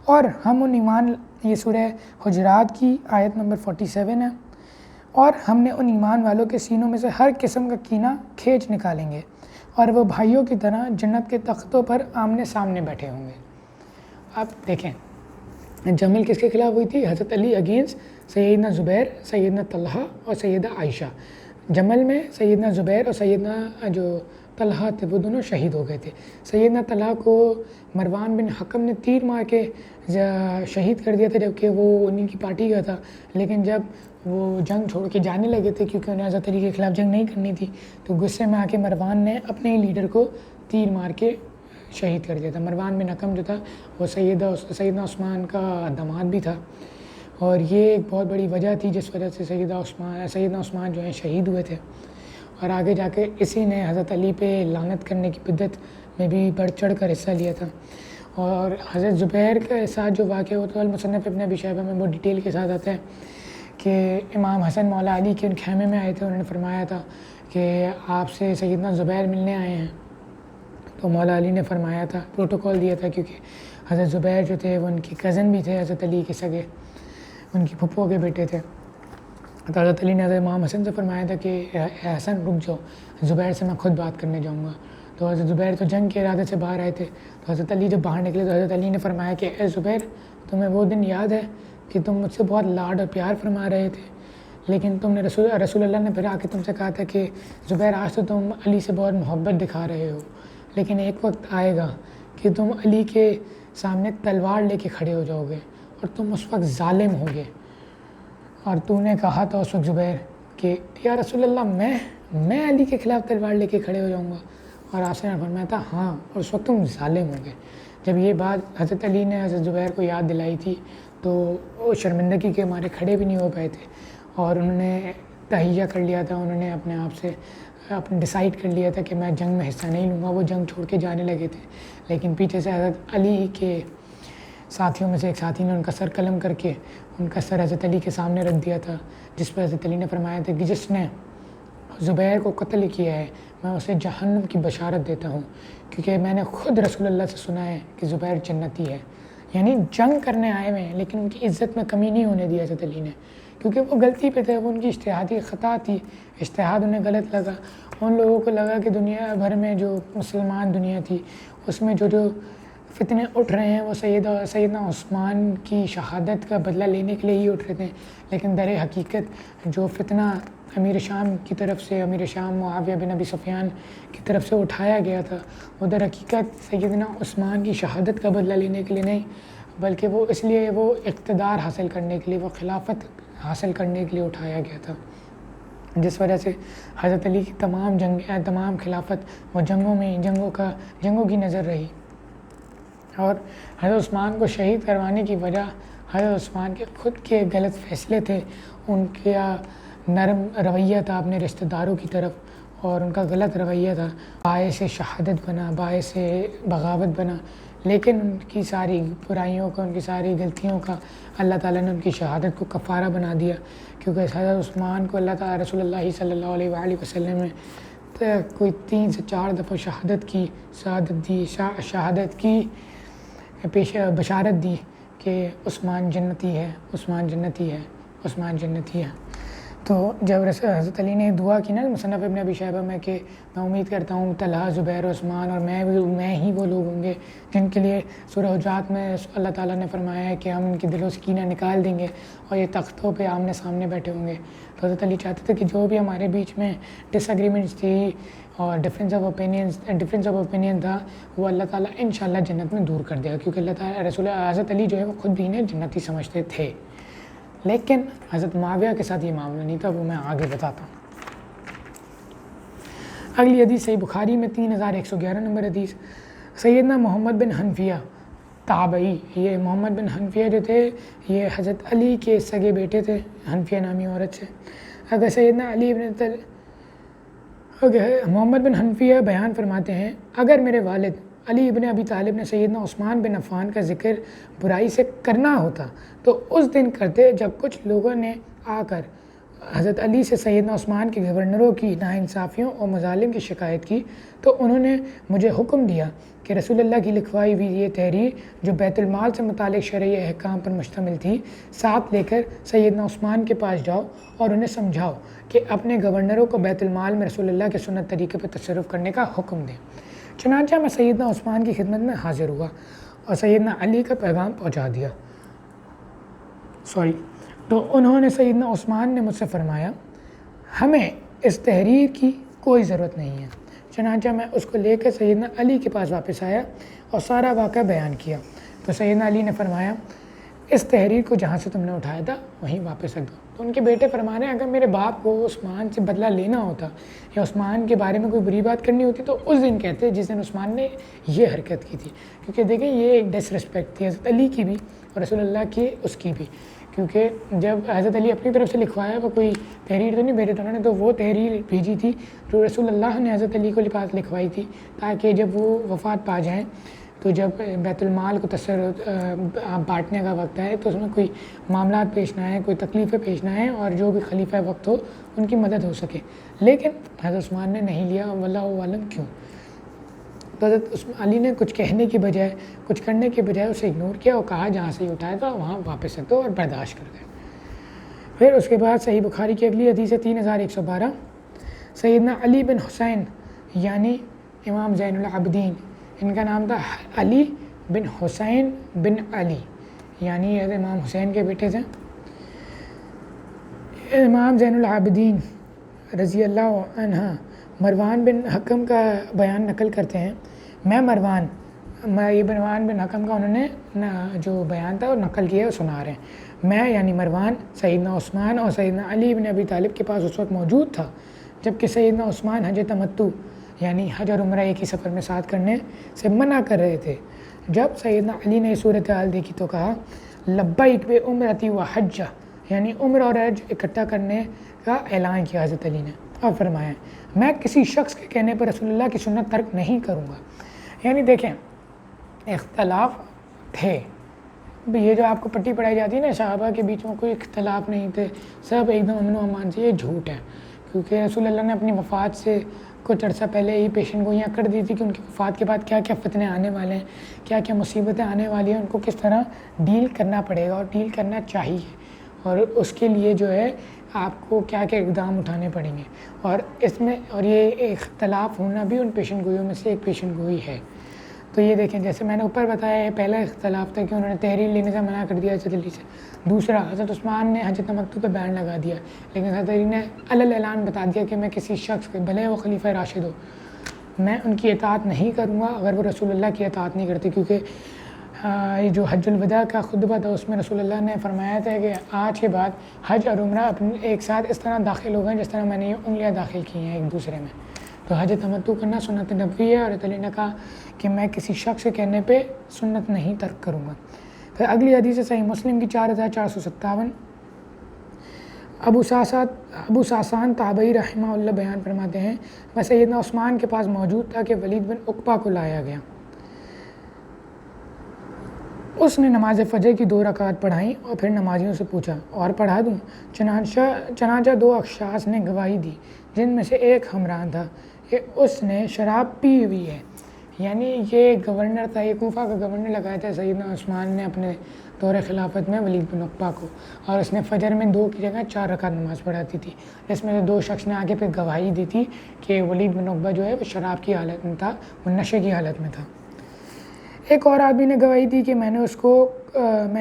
اور ہم ان ایمان، یہ سورہ حجرات کی آیت نمبر 47 ہے، اور ہم نے ان ایمان والوں کے سینوں میں سے ہر قسم کا کینہ کھینچ نکالیں گے اور وہ بھائیوں کی طرح جنت کے تختوں پر آمنے سامنے بیٹھے ہوں گے. اب دیکھیں جمل کس کے خلاف ہوئی تھی؟ حضرت علی اگینسٹ سیدنا زبیر، سیدنا طلحہ اور سیدہ عائشہ. جمل میں سیدنا زبیر اور سیدنا جو طلحہ تھے وہ دونوں شہید ہو گئے تھے. سیدنا طلحہ کو مروان بن حکم نے تیر مار کے شہید کر دیا تھا جبکہ وہ انہی کی پارٹی کا تھا، لیکن جب وہ جنگ چھوڑ کے جانے لگے تھے کیونکہ انہیں حضرت علی کے خلاف جنگ نہیں کرنی تھی، تو غصے میں آ کے مروان نے اپنے ہی لیڈر کو تیر مار کے شہید کر دیا تھا. مروان بن حکم جو تھا وہ سیدنا عثمان کا داماد بھی تھا، اور یہ ایک بہت بڑی وجہ تھی جس وجہ سے سیدنا عثمان جو ہیں شہید ہوئے تھے. اور آگے جا کے اسی نے حضرت علی پہ لعنت کرنے کی بدعت میں بھی بڑھ چڑھ کر حصہ لیا تھا. اور حضرت زبیر کے ساتھ جو واقعہ ہوتا ہے المصنف ابن ابی شیبہ میں بہت ڈیٹیل کے ساتھ آتا ہے کہ امام حسن مولا علی کے ان خیمے میں آئے تھے، انہوں نے فرمایا تھا کہ آپ سے سیدنا زبیر ملنے آئے ہیں. تو مولا علی نے فرمایا تھا، پروٹوکول دیا تھا، کیونکہ حضرت زبیر جو تھے وہ ان کی کزن بھی تھے حضرت علی کے سگے، ان کی پھپھو کے بیٹے تھے. تو حضرت علی نے حضرت امام حسن سے فرمایا تھا کہ حسن رک جاؤ، زبیر سے میں خود بات کرنے جاؤں گا. تو حضرت زبیر تو جنگ کے ارادے سے باہر آئے تھے. تو حضرت علی جب باہر نکلے تو حضرت علی نے فرمایا کہ اے زبیر، تمہیں وہ دن یاد ہے کہ تم مجھ سے بہت لاڈ اور پیار فرما رہے تھے، لیکن تم نے رسول اللہ نے پھر آ کے تم سے کہا تھا کہ زبیر آج تو تم علی سے بہت محبت دکھا رہے ہو، لیکن ایک وقت آئے گا کہ تم علی کے سامنے تلوار لے کے کھڑے ہو جاؤ گے اور تم اس وقت ظالم ہوگے. اور تو نے کہا تھا اس وقت زبیر کہ یا رسول اللہ میں علی کے خلاف تلوار لے کے کھڑے ہو جاؤں گا، اور آپ نے فرمایا تھا ہاں، اور اس وقت تم ظالم ہوگے. جب یہ بات حضرت علی نے حضرت زبیر کو یاد دلائی تھی تو وہ شرمندگی کے مارے کھڑے بھی نہیں ہو پائے تھے، اور انہوں نے تہیہ کر لیا تھا، انہوں نے اپنے آپ سے ڈیسائیڈ کر لیا تھا کہ میں جنگ میں حصہ نہیں لوں گا۔ وہ جنگ چھوڑ کے جانے لگے تھے، لیکن پیچھے سے حضرت علی کے ساتھیوں میں سے ایک ساتھی نے ان کا سر قلم کر کے ان کا سر حضرت علی کے سامنے رکھ دیا تھا، جس پر حضرت علی نے فرمایا تھا کہ جس نے زبیر کو قتل کیا ہے میں اسے جہنم کی بشارت دیتا ہوں، کیونکہ میں نے خود رسول اللہ سے سنا ہے کہ زبیر جنتی ہے۔ یعنی جنگ کرنے آئے ہوئے ہیں لیکن ان کی عزت میں کمی نہیں ہونے دی حضرت علی نے، کیونکہ وہ غلطی پہ تھے، وہ ان کی اجتہادی خطا تھی، اجتہاد انہیں غلط لگا۔ ان لوگوں کو لگا کہ دنیا بھر میں جو مسلمان دنیا تھی اس میں جو فتنے اٹھ رہے ہیں وہ سیدنا عثمان کی شہادت کا بدلہ لینے کے لیے ہی اٹھ رہے تھے، لیکن در حقیقت جو فتنہ امیر شام کی طرف سے، امیر شام معاویہ بن ابی سفیان کی طرف سے اٹھایا گیا تھا، وہ در حقیقت سیدنا عثمان کی شہادت کا بدلہ لینے کے لیے نہیں، بلکہ وہ اس لیے وہ اقتدار حاصل کرنے کے لیے، وہ خلافت حاصل کرنے کے لیے اٹھایا گیا تھا، جس وجہ سے حضرت علی کی تمام خلافت وہ جنگوں کی نظر رہی۔ اور حضرت عثمان کو شہید کروانے کی وجہ حضرت عثمان کے خود کے غلط فیصلے تھے، ان کا نرم رویہ تھا اپنے رشتہ داروں کی طرف، اور ان کا غلط رویہ تھا، باعث شہادت بنا، باعث بغاوت بنا، لیکن ان کی ساری برائیوں کا، ان کی ساری غلطیوں کا اللہ تعالیٰ نے ان کی شہادت کو کفارہ بنا دیا، کیونکہ حضرت عثمان کو اللہ تعالیٰ رسول اللہ صلی اللہ علیہ وآلہ وسلم نے کوئی 3 سے 4 دفعہ شہادت کی بشارت دی کہ عثمان جنتی ہے، عثمان جنتی ہے، عثمان جنتی ہے۔ تو جب حضرت علی نے دعا کی نا مصنف ابن ابی شیبہ میں کہ میں امید کرتا ہوں طلحہ، زبیر، عثمان اور میں ہی وہ لوگ ہوں گے جن کے لیے سورہ حجرات میں اللہ تعالیٰ نے فرمایا ہے کہ ہم ان کے دلوں سے کینہ نکال دیں گے اور یہ تختوں پہ آمنے سامنے بیٹھے ہوں گے، تو حضرت علی چاہتے تھے کہ جو بھی ہمارے بیچ میں ڈس ایگریمنٹس تھی اور ڈفرینس آف اوپینین تھا وہ اللہ تعالیٰ انشاءاللہ جنت میں دور کر دے گا، کیونکہ اللہ تعالیٰ حضرت علی جو ہے وہ خود بھی انہیں جنتی سمجھتے تھے۔ لیکن حضرت معاویہ کے ساتھ یہ معاملہ نہیں تھا، وہ میں آگے بتاتا ہوں۔ اگلی حدیث صحیح بخاری میں 3111 نمبر حدیث، سیدنا محمد بن حنفیہ تابعی، یہ محمد بن حنفیہ جو تھے یہ حضرت علی کے سگے بیٹے تھے، حنفیہ نامی عورت سے۔ اگر سیدنا محمد بن حنفیہ بیان فرماتے ہیں، اگر میرے والد علی ابن ابی طالب نے سیدنا عثمان بن عفان کا ذکر برائی سے کرنا ہوتا تو اس دن کرتے جب کچھ لوگوں نے آ کر حضرت علی سے سیدنا عثمان کے گورنروں کی ناانصافیوں اور مظالم کی شکایت کی، تو انہوں نے مجھے حکم دیا کہ رسول اللہ کی لکھوائی ہوئی یہ تحریر جو بیت المال سے متعلق شرعی احکام پر مشتمل تھی ساتھ لے کر سیدنا عثمان کے پاس جاؤ اور انہیں سمجھاؤ کہ اپنے گورنروں کو بیت المال میں رسول اللہ کے سنت طریقے پر تصرف کرنے کا حکم دیں۔ چنانچہ میں سیدنا عثمان کی خدمت میں حاضر ہوا اور سیدنا علی کا پیغام پہنچا دیا۔ تو انہوں نے سیدنا عثمان نے مجھ سے فرمایا ہمیں اس تحریر کی کوئی ضرورت نہیں ہے۔ چنانچہ میں اس کو لے کر سیدنا علی کے پاس واپس آیا اور سارا واقعہ بیان کیا، تو سیدنا علی نے فرمایا اس تحریر کو جہاں سے تم نے اٹھایا تھا وہیں واپس رکھ دو۔ تو ان کے بیٹے فرما رہے ہیں اگر میرے باپ کو عثمان سے بدلہ لینا ہوتا یا عثمان کے بارے میں کوئی بری بات کرنی ہوتی تو اس دن کہتے جس دن عثمان نے یہ حرکت کی تھی، کیونکہ دیکھیں یہ ایک ڈس رسپیکٹ تھی حضرت علی کی بھی اور رسول اللہ کی اس کی بھی، کیونکہ جب حضرت علی اپنی طرف سے لکھوایا وہ کوئی تحریر تو نہیں بھیجی تھا انہوں نے، تو وہ تحریر بھیجی تھی جو رسول اللہ نے حضرت علی کو پاس لکھوائی تھی تاکہ جب وہ وفات پا جائیں تو جب بیت المال کو بانٹنے کا وقت آئے تو اس میں کوئی معاملات پیش نہ آئیں، کوئی تکلیفیں پیش نہ آئیں اور جو بھی خلیفہ وقت ہو ان کی مدد ہو سکے، لیکن حضرت عثمان نے نہیں لیا، واللہ عالم کیوں۔ تو حضرت علی نے کچھ کہنے کی بجائے کچھ کرنے کے بجائے اسے اگنور کیا اور کہا جہاں سے اٹھایا تھا وہاں واپس رکھ دو اور برداشت کر گئے۔ پھر اس کے بعد صحیح بخاری کی اگلی حدیث 3112، سیدنا علی بن حسین یعنی امام زین العابدین، ان کا نام تھا علی بن حسین بن علی، یعنی یہ امام حسین کے بیٹے تھے۔ امام زین العابدین رضی اللہ عنہ مروان بن حکم کا بیان نقل کرتے ہیں، یہ مروان بن حکم کا انہوں نے جو بیان تھا وہ نقل کیا اور سنا رہے ہیں، میں یعنی مروان سیدنا عثمان اور سیدنا علی بن ابی طالب کے پاس اس وقت موجود تھا جبکہ سیدنا عثمان حج تمتع یعنی حج اور عمرہ ایک ہی سفر میں ساتھ کرنے سے منع کر رہے تھے، جب سیدنا علی نے صورتحال دیکھی تو کہا لبیک بے عمرتی و حجہ، یعنی عمر اور حج اکٹھا کرنے کا اعلان کیا حضرت علی نے، اور فرمایا میں کسی شخص کے کہنے پر رسول اللہ کی سنت ترک نہیں کروں گا۔ یعنی دیکھیں اختلاف تھے، یہ جو آپ کو پٹی پڑھائی جاتی ہے نا صحابہ کے بیچ میں کوئی اختلاف نہیں تھے، سب ایک دم امن و امان سے، یہ جھوٹ ہے، کیونکہ رسول اللہ نے اپنی وفات سے کچھ عرصہ پہلے ہی پیشن گوئیاں کر دی تھی کہ ان کی وفات کے بعد کیا کیا فتنے آنے والے ہیں، کیا کیا مصیبتیں آنے والی ہیں، ان کو کس طرح ڈیل کرنا پڑے گا اور ڈیل کرنا چاہیے، اور اس کے لیے جو ہے آپ کو کیا کیا اقدام اٹھانے پڑیں گے، اور اس میں اور یہ اختلاف ہونا بھی ان پیشن گوئیوں میں سے ایک پیشن گوئی ہے۔ تو یہ دیکھیں جیسے میں نے اوپر بتایا، یہ پہلا اختلاف تھا کہ انہوں نے تحریر لینے سے منع کر دیا حضرت علی سے۔ دوسرا، حضرت عثمان نے حج تمتع پہ بین لگا دیا، لیکن حضرت علی نے علی اعلان بتا دیا کہ میں کسی شخص کے، بھلے وہ خلیفہ راشد ہو، میں ان کی اطاعت نہیں کروں گا اگر وہ رسول اللہ کی اطاعت نہیں کرتے، کیونکہ یہ جو حج الوداع کا خطبہ تھا اس میں رسول اللہ نے فرمایا تھا کہ آج کے بعد حج اور عمرہ اپنے ایک ساتھ اس طرح داخل ہو گئے جس طرح میں نے یہ انگلیاں داخل کی ہیں ایک دوسرے میں۔ تو حج تمتع کرنا سنت نبوی ہے، اور حضرت علی نے کہا کہ میں کسی شخص کے کہنے پہ سنت نہیں ترک کروں گا۔ پھر اگلی حدیث صحیح مسلم کی 4457، ابو ساسان تابعی رحمہ اللہ بیان فرماتے ہیں میں سیدنا عثمان کے پاس موجود تھا کہ ولید بن عقبہ کو لایا گیا، اس نے نماز فجر کی 2 رکعت پڑھائیں اور پھر نمازیوں سے پوچھا اور پڑھا دوں؟ چنانچہ 2 اشخاص نے گواہی دی جن میں سے ایک حمران تھا کہ اس نے شراب پی ہوئی ہے، یعنی یہ گورنر تھا، یہ کوفہ کا گورنر لگایا تھا سیدنا عثمان نے اپنے دور خلافت میں ولید بن عقبہ کو، اور اس نے فجر میں 2 کی جگہ 4 رکعت نماز پڑھاتی تھی، جس میں سے 2 شخص نے آگے پھر گواہی دی تھی کہ ولید بن عقبہ جو ہے وہ شراب کی حالت میں تھا، وہ نشے کی حالت میں تھا۔ ایک اور آدمی نے گواہی دی کہ میں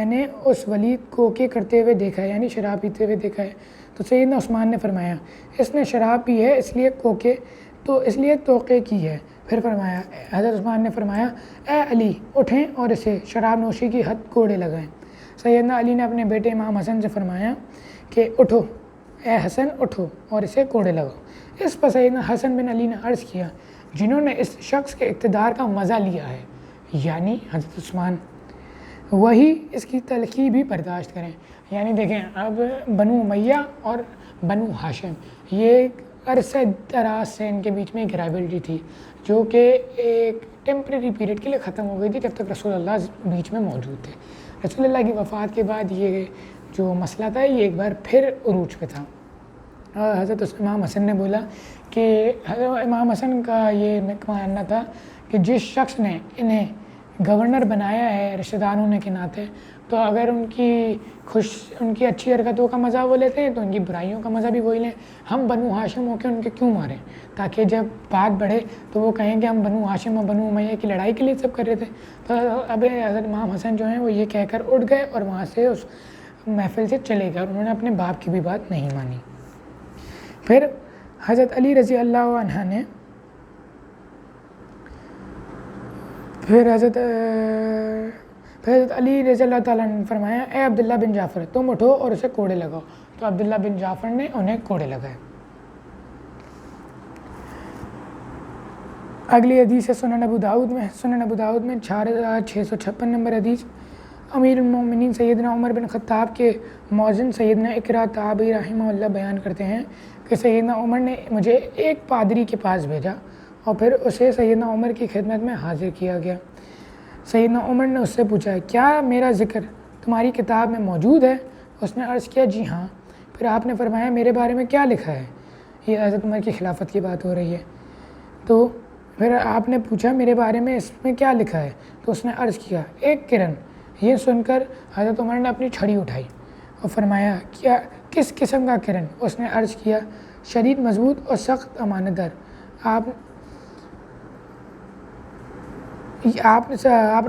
نے اس ولید کو کہ کرتے ہوئے دیکھا ہے، یعنی شراب پیتے ہوئے دیکھا ہے۔ تو سیدنا عثمان نے فرمایا اس نے شراب پی ہے اس لیے توقع کی ہے۔ پھر فرمایا، حضرت عثمان نے فرمایا اے علی اٹھیں اور اسے شراب نوشی کی حد کوڑے لگائیں۔ سیدنا علی نے اپنے بیٹے امام حسن سے فرمایا کہ اٹھو اے حسن اٹھو اور اسے کوڑے لگاؤ۔ اس پر سیدنا حسن بن علی نے عرض کیا جنہوں نے اس شخص کے اقتدار کا مزہ لیا ہے، یعنی حضرت عثمان، وہی اس کی تلخی بھی برداشت کریں۔ یعنی دیکھیں اب بنو امیہ اور بنو ہاشم، یہ عرصہ دراز سے ان کے بیچ میں ایک رائیولری تھی جو کہ ایک ٹیمپریری پیریڈ کے لیے ختم ہو گئی تھی جب تک رسول اللہ بیچ میں موجود تھے۔ رسول اللہ کی وفات کے بعد یہ جو مسئلہ تھا یہ ایک بار پھر عروج پہ تھا۔ حضرت امام حسن نے بولا کہ حضرت امام حسن کا یہ ماننا تھا کہ جس شخص نے انہیں گورنر بنایا ہے رشتہ دار ہونے کے ناطے، تو اگر ان کی اچھی حرکتوں کا مزہ وہ لیتے ہیں تو ان کی برائیوں کا مزہ بھی وہی لیں۔ ہم بنو ہاشم ہو کے ان کے کیوں ماریں، تاکہ جب بات بڑھے تو وہ کہیں کہ ہم بنو ہاشم اور بنو امیہ کی لڑائی کے لیے سب کر رہے تھے۔ تو اب حضرت امام حسن جو ہیں وہ یہ کہہ کر اٹھ گئے اور وہاں سے اس محفل سے چلے گئے، اور انہوں نے اپنے باپ کی بھی بات نہیں مانی۔ پھر حضرت علی رضی اللہ عنہ نے پھر حضرت علی رضی اللہ تعالیٰ نے فرمایا اے عبداللہ بن جعفر تم اٹھو اور اسے کوڑے لگاؤ۔ تو عبداللہ بن جعفر نے انہیں کوڑے لگائے۔ اگلی حدیث ہے سنن ابو داؤد میں 4656 نمبر حدیث، امیر المومنین سیدنا عمر بن خطاب کے مؤذن سیدنا اقرا تابعی رحمہ اللہ بیان کرتے ہیں کہ سیدنا عمر نے مجھے ایک پادری کے پاس بھیجا اور پھر اسے سیدنا عمر کی خدمت میں حاضر کیا گیا۔ سیدنا عمر نے اس سے پوچھا کیا میرا ذکر تمہاری کتاب میں موجود ہے؟ اس نے عرض کیا جی ہاں۔ پھر آپ نے فرمایا میرے بارے میں کیا لکھا ہے؟ یہ حضرت عمر کی خلافت کی بات ہو رہی ہے۔ تو پھر آپ نے پوچھا میرے بارے میں اس میں کیا لکھا ہے؟ تو اس نے عرض کیا ایک کرن۔ یہ سن کر حضرت عمر نے اپنی چھڑی اٹھائی اور فرمایا کیا کس قسم کا کرن؟ اس نے عرض کیا شدید مضبوط اور سخت امانت دار۔ آپ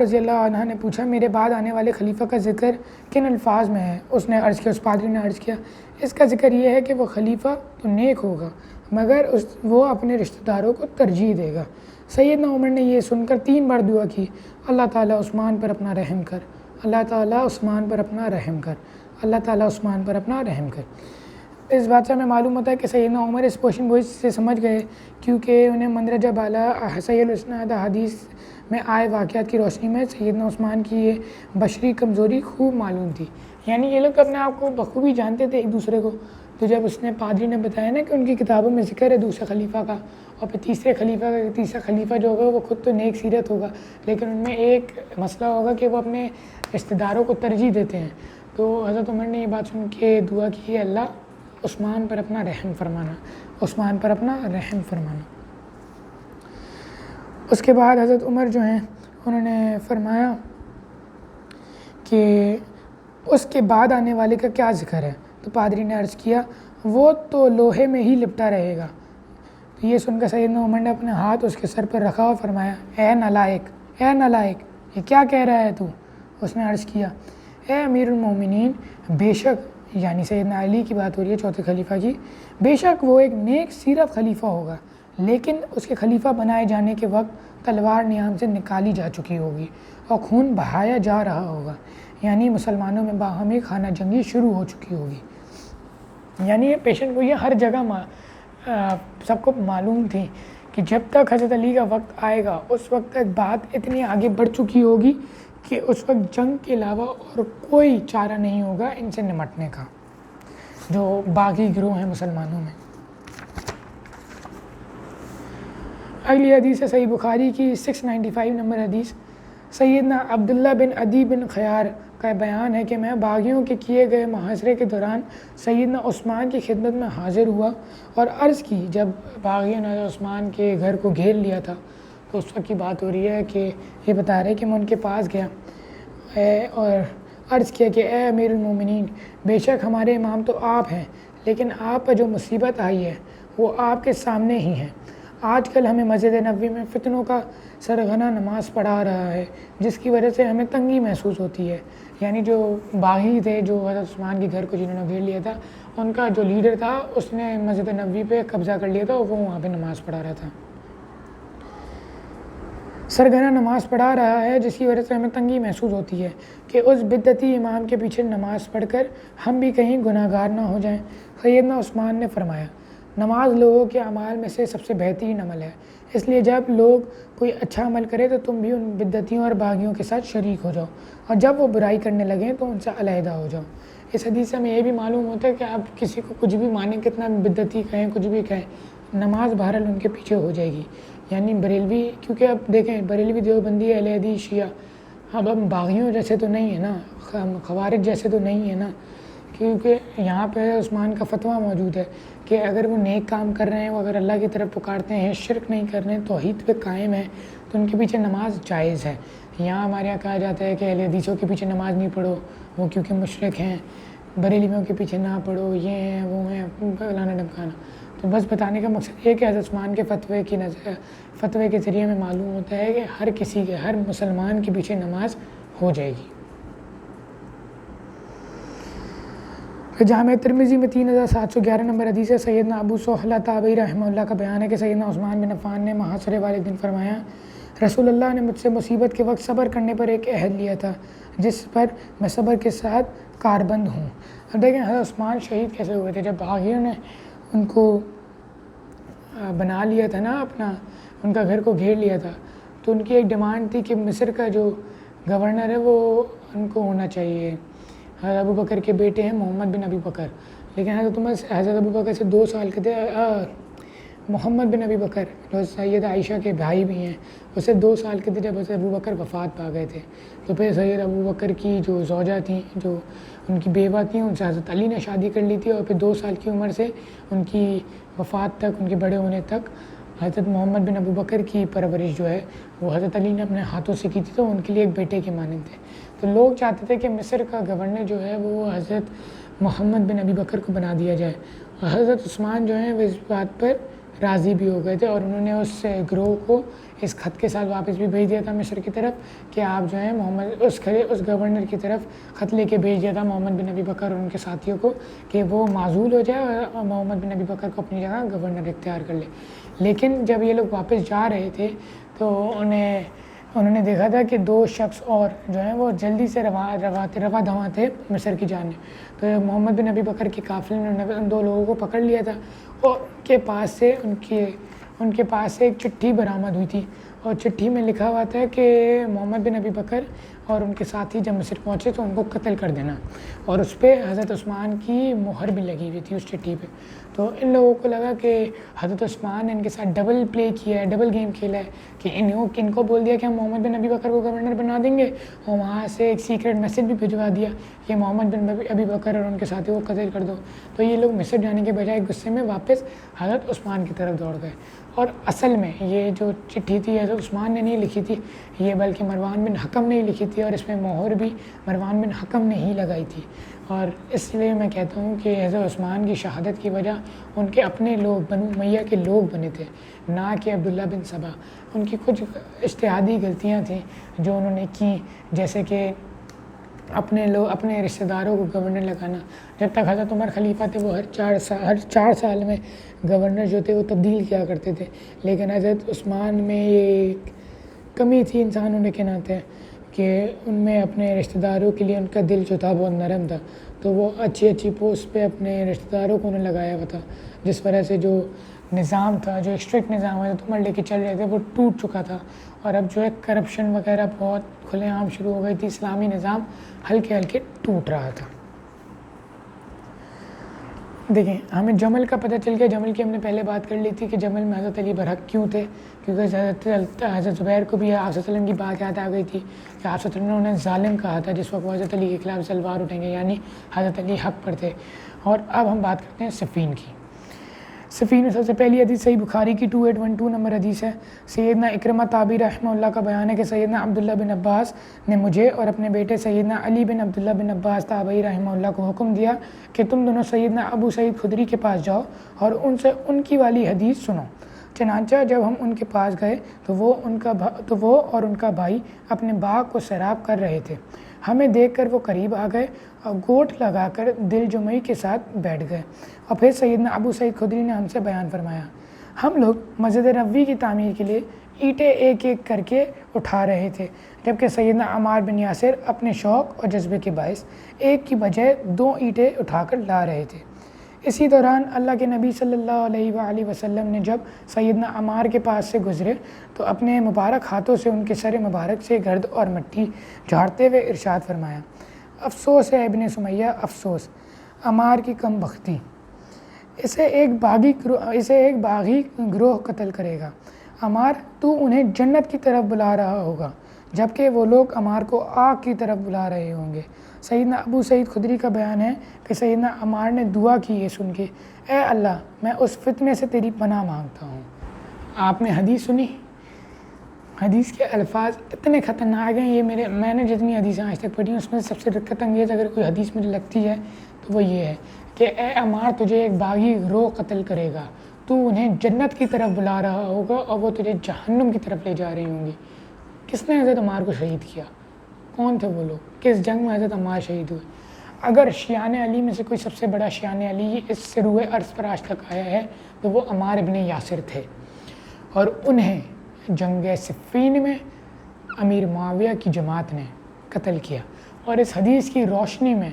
رضی اللہ عنہ نے پوچھا میرے بعد آنے والے خلیفہ کا ذکر کن الفاظ میں ہے؟ اس نے عرض کیا، اس پادری نے عرض کیا اس کا ذکر یہ ہے کہ وہ خلیفہ تو نیک ہوگا مگر وہ اپنے رشتہ داروں کو ترجیح دے گا۔ سیدنا عمر نے یہ سن کر 3 بار دعا کی، اللہ تعالیٰ عثمان پر اپنا رحم کر، اللہ تعالیٰ عثمان پر اپنا رحم کر، اللہ تعالیٰ عثمان پر اپنا رحم کر۔ اس بات سے ہمیں معلوم ہوتا ہے کہ سیدنا عمر اس پوشن گوئی سے سمجھ گئے، کیونکہ انہیں مندرجہ بالا صحیح الاسناد حدیث میں آئے واقعات کی روشنی میں سیدنا عثمان کی یہ بشری کمزوری خوب معلوم تھی۔ یعنی یہ لوگ اپنے آپ کو بخوبی جانتے تھے ایک دوسرے کو۔ تو جب اس نے پادری نے بتایا نا کہ ان کی کتابوں میں ذکر ہے دوسرے خلیفہ کا، اور پھر تیسرے خلیفہ کا، کہ تیسرا خلیفہ جو ہوگا وہ خود تو نیک سیرت ہوگا، لیکن ان میں ایک مسئلہ ہوگا کہ وہ اپنے رشتہ داروں کو ترجیح دیتے ہیں۔ تو حضرت عمر نے یہ بات سن کے دعا کی، اللہ عثمان پر اپنا رحم فرمانا، عثمان پر اپنا رحم فرمانا۔ اس کے بعد حضرت عمر جو ہیں انہوں نے فرمایا کہ اس کے بعد آنے والے کا کیا ذکر ہے؟ تو پادری نے عرض کیا وہ تو لوہے میں ہی لپٹا رہے گا۔ تو یہ سن کر سیدنا عمر نے اپنے ہاتھ اس کے سر پر رکھا اور فرمایا اے نالائق، اے نالائق، یہ کیا کہہ رہا ہے تو؟ اس نے عرض کیا اے امیر المومنین، بے شک، یعنی سیدنا علی کی بات ہو رہی ہے چوتھے خلیفہ کی، بے شک وہ ایک نیک سیرت خلیفہ ہوگا، لیکن اس کے خلیفہ بنائے جانے کے وقت تلوار نیام سے نکالی جا چکی ہوگی اور خون بہایا جا رہا ہوگا، یعنی مسلمانوں میں باہمی خانہ جنگی شروع ہو چکی ہوگی۔ یعنی یہ پیشن گوئی ہر جگہ سب کو معلوم تھی کہ جب تک حضرت علی کا وقت آئے گا اس وقت تک بات اتنی آگے بڑھ چکی ہوگی کہ اس وقت جنگ کے علاوہ اور کوئی چارہ نہیں ہوگا ان سے نمٹنے کا، جو باغی گروہ ہیں مسلمانوں میں۔ اگلی حدیث ہے صحیح بخاری کی 695 نمبر حدیث۔ سیدنا عبداللہ بن عدی بن خیار کا بیان ہے کہ میں باغیوں کے کیے گئے محاصرے کے دوران سیدنا عثمان کی خدمت میں حاضر ہوا اور عرض کی، جب باغیوں نے عثمان کے گھر کو گھیر لیا تھا تو اس وقت کی بات ہو رہی ہے کہ یہ بتا رہے کہ میں ان کے پاس گیا اور عرض کیا کہ اے امیر المومنین، بے شک ہمارے امام تو آپ ہیں، لیکن آپ پر جو مصیبت آئی ہے وہ آپ کے سامنے ہی ہے۔ آج کل ہمیں مسجد نبوی میں فتنوں کا سرغنہ نماز پڑھا رہا ہے، جس کی وجہ سے ہمیں تنگی محسوس ہوتی ہے۔ یعنی جو باغی تھے، جو حضرت عثمان کے گھر کو جنہوں نے گھیر لیا تھا، ان کا جو لیڈر تھا اس نے مسجد نبوی پہ قبضہ کر لیا تھا اور وہ وہاں پہ نماز پڑھا رہا تھا، سرگرہ نماز پڑھا رہا ہے، جس کی وجہ سے ہمیں تنگی محسوس ہوتی ہے کہ اس بدعتی امام کے پیچھے نماز پڑھ کر ہم بھی کہیں گناہ گار نہ ہو جائیں۔ سیدنا عثمان نے فرمایا نماز لوگوں کے اعمال میں سے سب سے بہترین عمل ہے، اس لیے جب لوگ کوئی اچھا عمل کرے تو تم بھی ان بدعتیوں اور باغیوں کے ساتھ شریک ہو جاؤ، اور جب وہ برائی کرنے لگیں تو ان سے علیحدہ ہو جاؤ۔ اس حدیث سے ہمیں یہ بھی معلوم ہوتا ہے کہ آپ کسی کو کچھ بھی مانیں، کتنا بدعتی کہیں، کچھ بھی کہیں، نماز بہرحال ان کے پیچھے ہو جائے گی۔ یعنی بریلوی، کیونکہ اب دیکھیں بریلوی، دیوبندی، اہل حدیث، شیعہ، اب ہم باغیوں جیسے تو نہیں ہیں نا، خوارج جیسے تو نہیں ہیں نا، کیونکہ یہاں پہ عثمان کا فتویٰ موجود ہے کہ اگر وہ نیک کام کر رہے ہیں، وہ اگر اللہ کی طرف پکارتے ہیں، شرک نہیں کر رہے ہیں، توحید پہ قائم ہیں، تو ان کے پیچھے نماز جائز ہے۔ یہاں ہمارے یہاں کہا جاتا ہے کہ اہل حدیثوں کے پیچھے نماز نہیں پڑھو، وہ کیونکہ مشرک ہیں، بریلویوں کے پیچھے نہ پڑھو، یہ ہیں وہ ہیں، فلانا ڈمکانا۔ تو بس بتانے کا مقصد یہ کہ حضرت عثمان کے فتوے کے ذریعے میں معلوم ہوتا ہے کہ ہر کسی کے، ہر مسلمان کے پیچھے نماز ہو جائے گی۔ جامع ترمذی میں 3711 نمبر حدیث ہے۔ سیدنا ابو سہلہ تابعی رحمہ اللہ کا بیان ہے کہ سیدنا عثمان بن عفان نے محاصرے والے دن فرمایا رسول اللہ نے مجھ سے مصیبت کے وقت صبر کرنے پر ایک عہد لیا تھا، جس پر میں صبر کے ساتھ کاربند ہوں۔ اب دیکھیں حضرت عثمان شہید کیسے ہوئے تھے؟ جب باغیوں نے ان کو بنا لیا تھا نا، اپنا ان کا گھر کو گھیر لیا تھا، تو ان کی ایک ڈیمانڈ تھی کہ مصر کا جو گورنر ہے وہ ان کو ہونا چاہیے، حضرت ابو بکر کے بیٹے ہیں محمد بن ابی بکر، لیکن حضرت ابو بکر سے 2 سال کے تھے، محمد بن ابی بکر جو سید عائشہ کے بھائی بھی ہیں، اسے 2 سال کے تھے جب حضرت ابو بکر وفات پا گئے تھے۔ تو پھر سید ابو بکر کی جو زوجہ تھیں، جو ان کی بیوہ تھیں، ان سے حضرت علی نے شادی کر لی تھی، اور پھر 2 سال کی عمر سے ان کی وفات تک، ان کے بڑے ہونے تک حضرت محمد بن ابو بکر کی پرورش جو ہے وہ حضرت علی نے اپنے ہاتھوں سے کی تھی، تو ان کے لیے ایک بیٹے کے مانند تھے۔ تو لوگ چاہتے تھے کہ مصر کا گورنر جو ہے وہ حضرت محمد بن ابی بکر کو بنا دیا جائے، اور حضرت عثمان جو ہیں وہ اس بات پر راضی بھی ہو گئے تھے، اور انہوں نے اس گروہ کو اس خط کے ساتھ واپس بھی بھیج دیا تھا مصر کی طرف کہ آپ جو ہیں اس گورنر کی طرف خط لے کے بھیج دیا تھا محمد بن ابی بکر اور ان کے ساتھیوں کو کہ وہ معزول ہو جائے اور محمد بن ابی بکر کو اپنی جگہ گورنر اختیار کر لے۔ لیکن جب یہ لوگ واپس جا رہے تھے تو انہیں انہوں نے دیکھا تھا کہ 2 شخص اور جو ہیں وہ جلدی سے رواں دواں تھے مصر کی جانب، تو محمد بن ابی بکر کے قافلے نے ان 2 لوگوں کو پکڑ لیا تھا، اور ان کے پاس سے ایک چٹھی برآمد ہوئی تھی، اور چٹھی میں لکھا ہوا تھا کہ محمد بن ابی بکر اور ان کے ساتھی جب مصر پہنچے تو ان کو قتل کر دینا، اور اس پہ حضرت عثمان کی مہر بھی لگی ہوئی تھی اس چٹھی پہ۔ تو ان لوگوں کو لگا کہ حضرت عثمان نے ان کے ساتھ ڈبل پلے کیا ہے، ڈبل گیم کھیلا ہے، کہ ان کو بول دیا کہ ہم محمد بن ابی بکر کو گورنر بنا دیں گے، اور وہاں سے ایک سیکرٹ میسج بھی بھجوا دیا کہ محمد بن ابی بکر اور ان کے ساتھی کو قتل کر دو۔ تو یہ لوگ مصر جانے کے بجائے غصے میں واپس حضرت عثمان کی طرف دوڑ گئے، اور اصل میں یہ جو چٹھی تھی حضرت عثمان نے نہیں لکھی تھی، یہ بلکہ مروان بن حکم نے ہی لکھی تھی، اور اس میں مہر بھی مروان بن حکم نے ہی لگائی تھی۔ اور اس لیے میں کہتا ہوں کہ حضرت عثمان کی شہادت کی وجہ ان کے اپنے لوگ بنو امیہ کے لوگ بنے تھے، نہ کہ عبداللہ بن سبا۔ ان کی کچھ اجتہادی غلطیاں تھیں جو انہوں نے کی، جیسے کہ اپنے رشتہ داروں کو گورنر لگانا۔ جب تک حضرت عمر خلیفہ تھے وہ ہر 4 سال میں گورنر جو تھے وہ تبدیل کیا کرتے تھے، لیکن حضرت عثمان میں یہ کمی تھی انسان ہونے کے ناطے کہ ان میں اپنے رشتہ داروں کے لیے ان کا دل جو تھا بہت نرم تھا، تو وہ اچھی پوسٹ پہ اپنے رشتہ داروں کو انہیں لگایا ہوا تھا، جس وجہ سے جو نظام تھا، جو اسٹرکٹ نظام حضرت عمر لے کے چل رہے تھے وہ ٹوٹ چکا تھا، اور اب جو ہے کرپشن وغیرہ بہت کھلے عام شروع ہو گئی تھی، اسلامی نظام ہلکے ٹوٹ رہا تھا۔ دیکھیں ہمیں جمل کا پتہ چل گیا، جمل کی ہم نے پہلے بات کر لی تھی کہ جمل میں حضرت علی برحق کیوں تھے، کیونکہ حضرت زبیر کو بھی آپ صلی اللہ علیہ وسلم کی بات یاد آ گئی تھی کہ آپ صلی اللہ علیہ وسلم نے انہیں ظالم کہا تھا جس وقت وہ حضرت علی کے خلاف تلوار اٹھیں گے، یعنی حضرت علی حق پر تھے۔ اور اب ہم بات کرتے ہیں صفین کی۔ صفین میں سب سے پہلی حدیث صحیح بخاری کی 2812 نمبر حدیث ہے۔ سیدنا اکرمہ تابعی رحمہ اللہ کا بیان ہے کہ سیدنا عبداللہ بن عباس نے مجھے اور اپنے بیٹے سیدنا علی بن عبداللہ بن عباس تابعی رحمہ اللہ کو حکم دیا کہ تم دونوں سیدنا ابو سعید خدری کے پاس جاؤ اور ان سے ان کی والی حدیث سنو۔ چنانچہ جب ہم ان کے پاس گئے تو وہ اور ان کا بھائی اپنے باغ کو سیراب کر رہے تھے۔ ہمیں دیکھ کر وہ قریب آ گئے اور گوٹ لگا کر دل جمعی کے ساتھ بیٹھ گئے، اور پھر سیدنا ابو سعید خدری نے ہم سے بیان فرمایا، ہم لوگ مسجد نبوی کی تعمیر کے لیے اینٹیں ایک ایک کر کے اٹھا رہے تھے، جبکہ سیدنا عمار بن یاسر اپنے شوق اور جذبے کے باعث ایک کی بجائے 2 اینٹیں اٹھا کر لا رہے تھے۔ اسی دوران اللہ کے نبی صلی اللہ علیہ وآلہ وسلم نے جب سیدنا عمار کے پاس سے گزرے تو اپنے مبارک ہاتھوں سے ان کے سر مبارک سے گرد اور مٹی جھاڑتے ہوئے ارشاد فرمایا، افسوس ہے ابن سمیہ، افسوس عمار کی کم بختی، اسے ایک باغی گروہ قتل کرے گا۔ عمار تو انہیں جنت کی طرف بلا رہا ہوگا، جبکہ وہ لوگ عمار کو آگ کی طرف بلا رہے ہوں گے۔ سیدنا ابو سعید خدری کا بیان ہے کہ سیدنا عمار نے دعا کی یہ سن کے، اے اللہ میں اس فتنے سے تیری پناہ مانگتا ہوں۔ آپ نے حدیث سنی، حدیث کے الفاظ اتنے خطرناک ہیں، یہ میں نے جتنی حدیثیں آج تک پڑھی ہیں اس میں سب سے دقت انگیز اگر کوئی حدیث مجھے لگتی ہے تو وہ یہ ہے کہ اے عمار تجھے ایک باغی گروہ قتل کرے گا، تو انہیں جنت کی طرف بلا رہا ہوگا اور وہ تجھے جہنم کی طرف لے جا رہی ہوں گی۔ کس نے حضرت عمار کو شہید کیا؟ کون تھے وہ لوگ؟ کس جنگ میں حضرت عمار شہید ہوئے؟ اگر شیعان علی میں سے کوئی سب سے بڑا شیعان علی اس سے روئے عرض پر آج تک آیا ہے تو وہ عمار ابن یاسر تھے، اور انہیں جنگ صفین میں امیر معاویہ کی جماعت نے قتل کیا۔ اور اس حدیث کی روشنی میں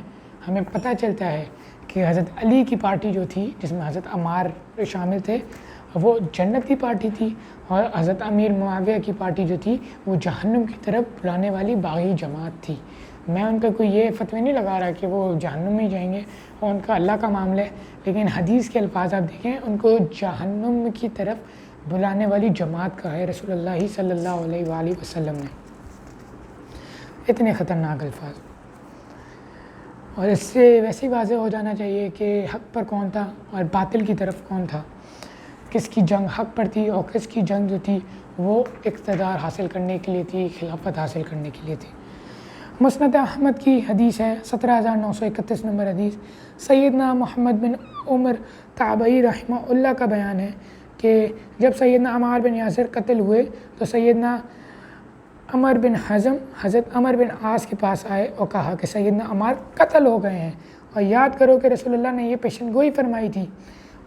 ہمیں پتہ چلتا ہے کہ حضرت علی کی پارٹی جو تھی جس میں حضرت عمار شامل تھے وہ جنت کی پارٹی تھی، اور حضرت امیر معاویہ کی پارٹی جو تھی وہ جہنم کی طرف بلانے والی باغی جماعت تھی۔ میں ان کا کوئی یہ فتوی نہیں لگا رہا کہ وہ جہنم میں جائیں گے، اور ان کا اللہ کا معاملہ ہے، لیکن حدیث کے الفاظ آپ دیکھیں، ان کو جہنم کی طرف بلانے والی جماعت کہا ہے رسول اللہ صلی اللہ علیہ وآلہ وسلم نے۔ اتنے خطرناک الفاظ، اور اس سے ویسے ہی واضح ہو جانا چاہیے کہ حق پر کون تھا اور باطل کی طرف کون تھا، کس کی جنگ حق پر تھی اور کس کی جنگ جو تھی وہ اقتدار حاصل کرنے کے لیے تھی، خلافت حاصل کرنے کے لیے تھی۔ مسند احمد کی حدیث ہے 17931 نمبر حدیث، سیدنا محمد بن عمر تابعی رحمہ اللہ کا بیان ہے کہ جب سیدنا عمار بن یاسر قتل ہوئے تو سیدنا عمر بن حزم حضرت عمر بن عاص کے پاس آئے اور کہا کہ سیدنا عمار قتل ہو گئے ہیں، اور یاد کرو کہ رسول اللہ نے یہ پیشن گوئی فرمائی تھی،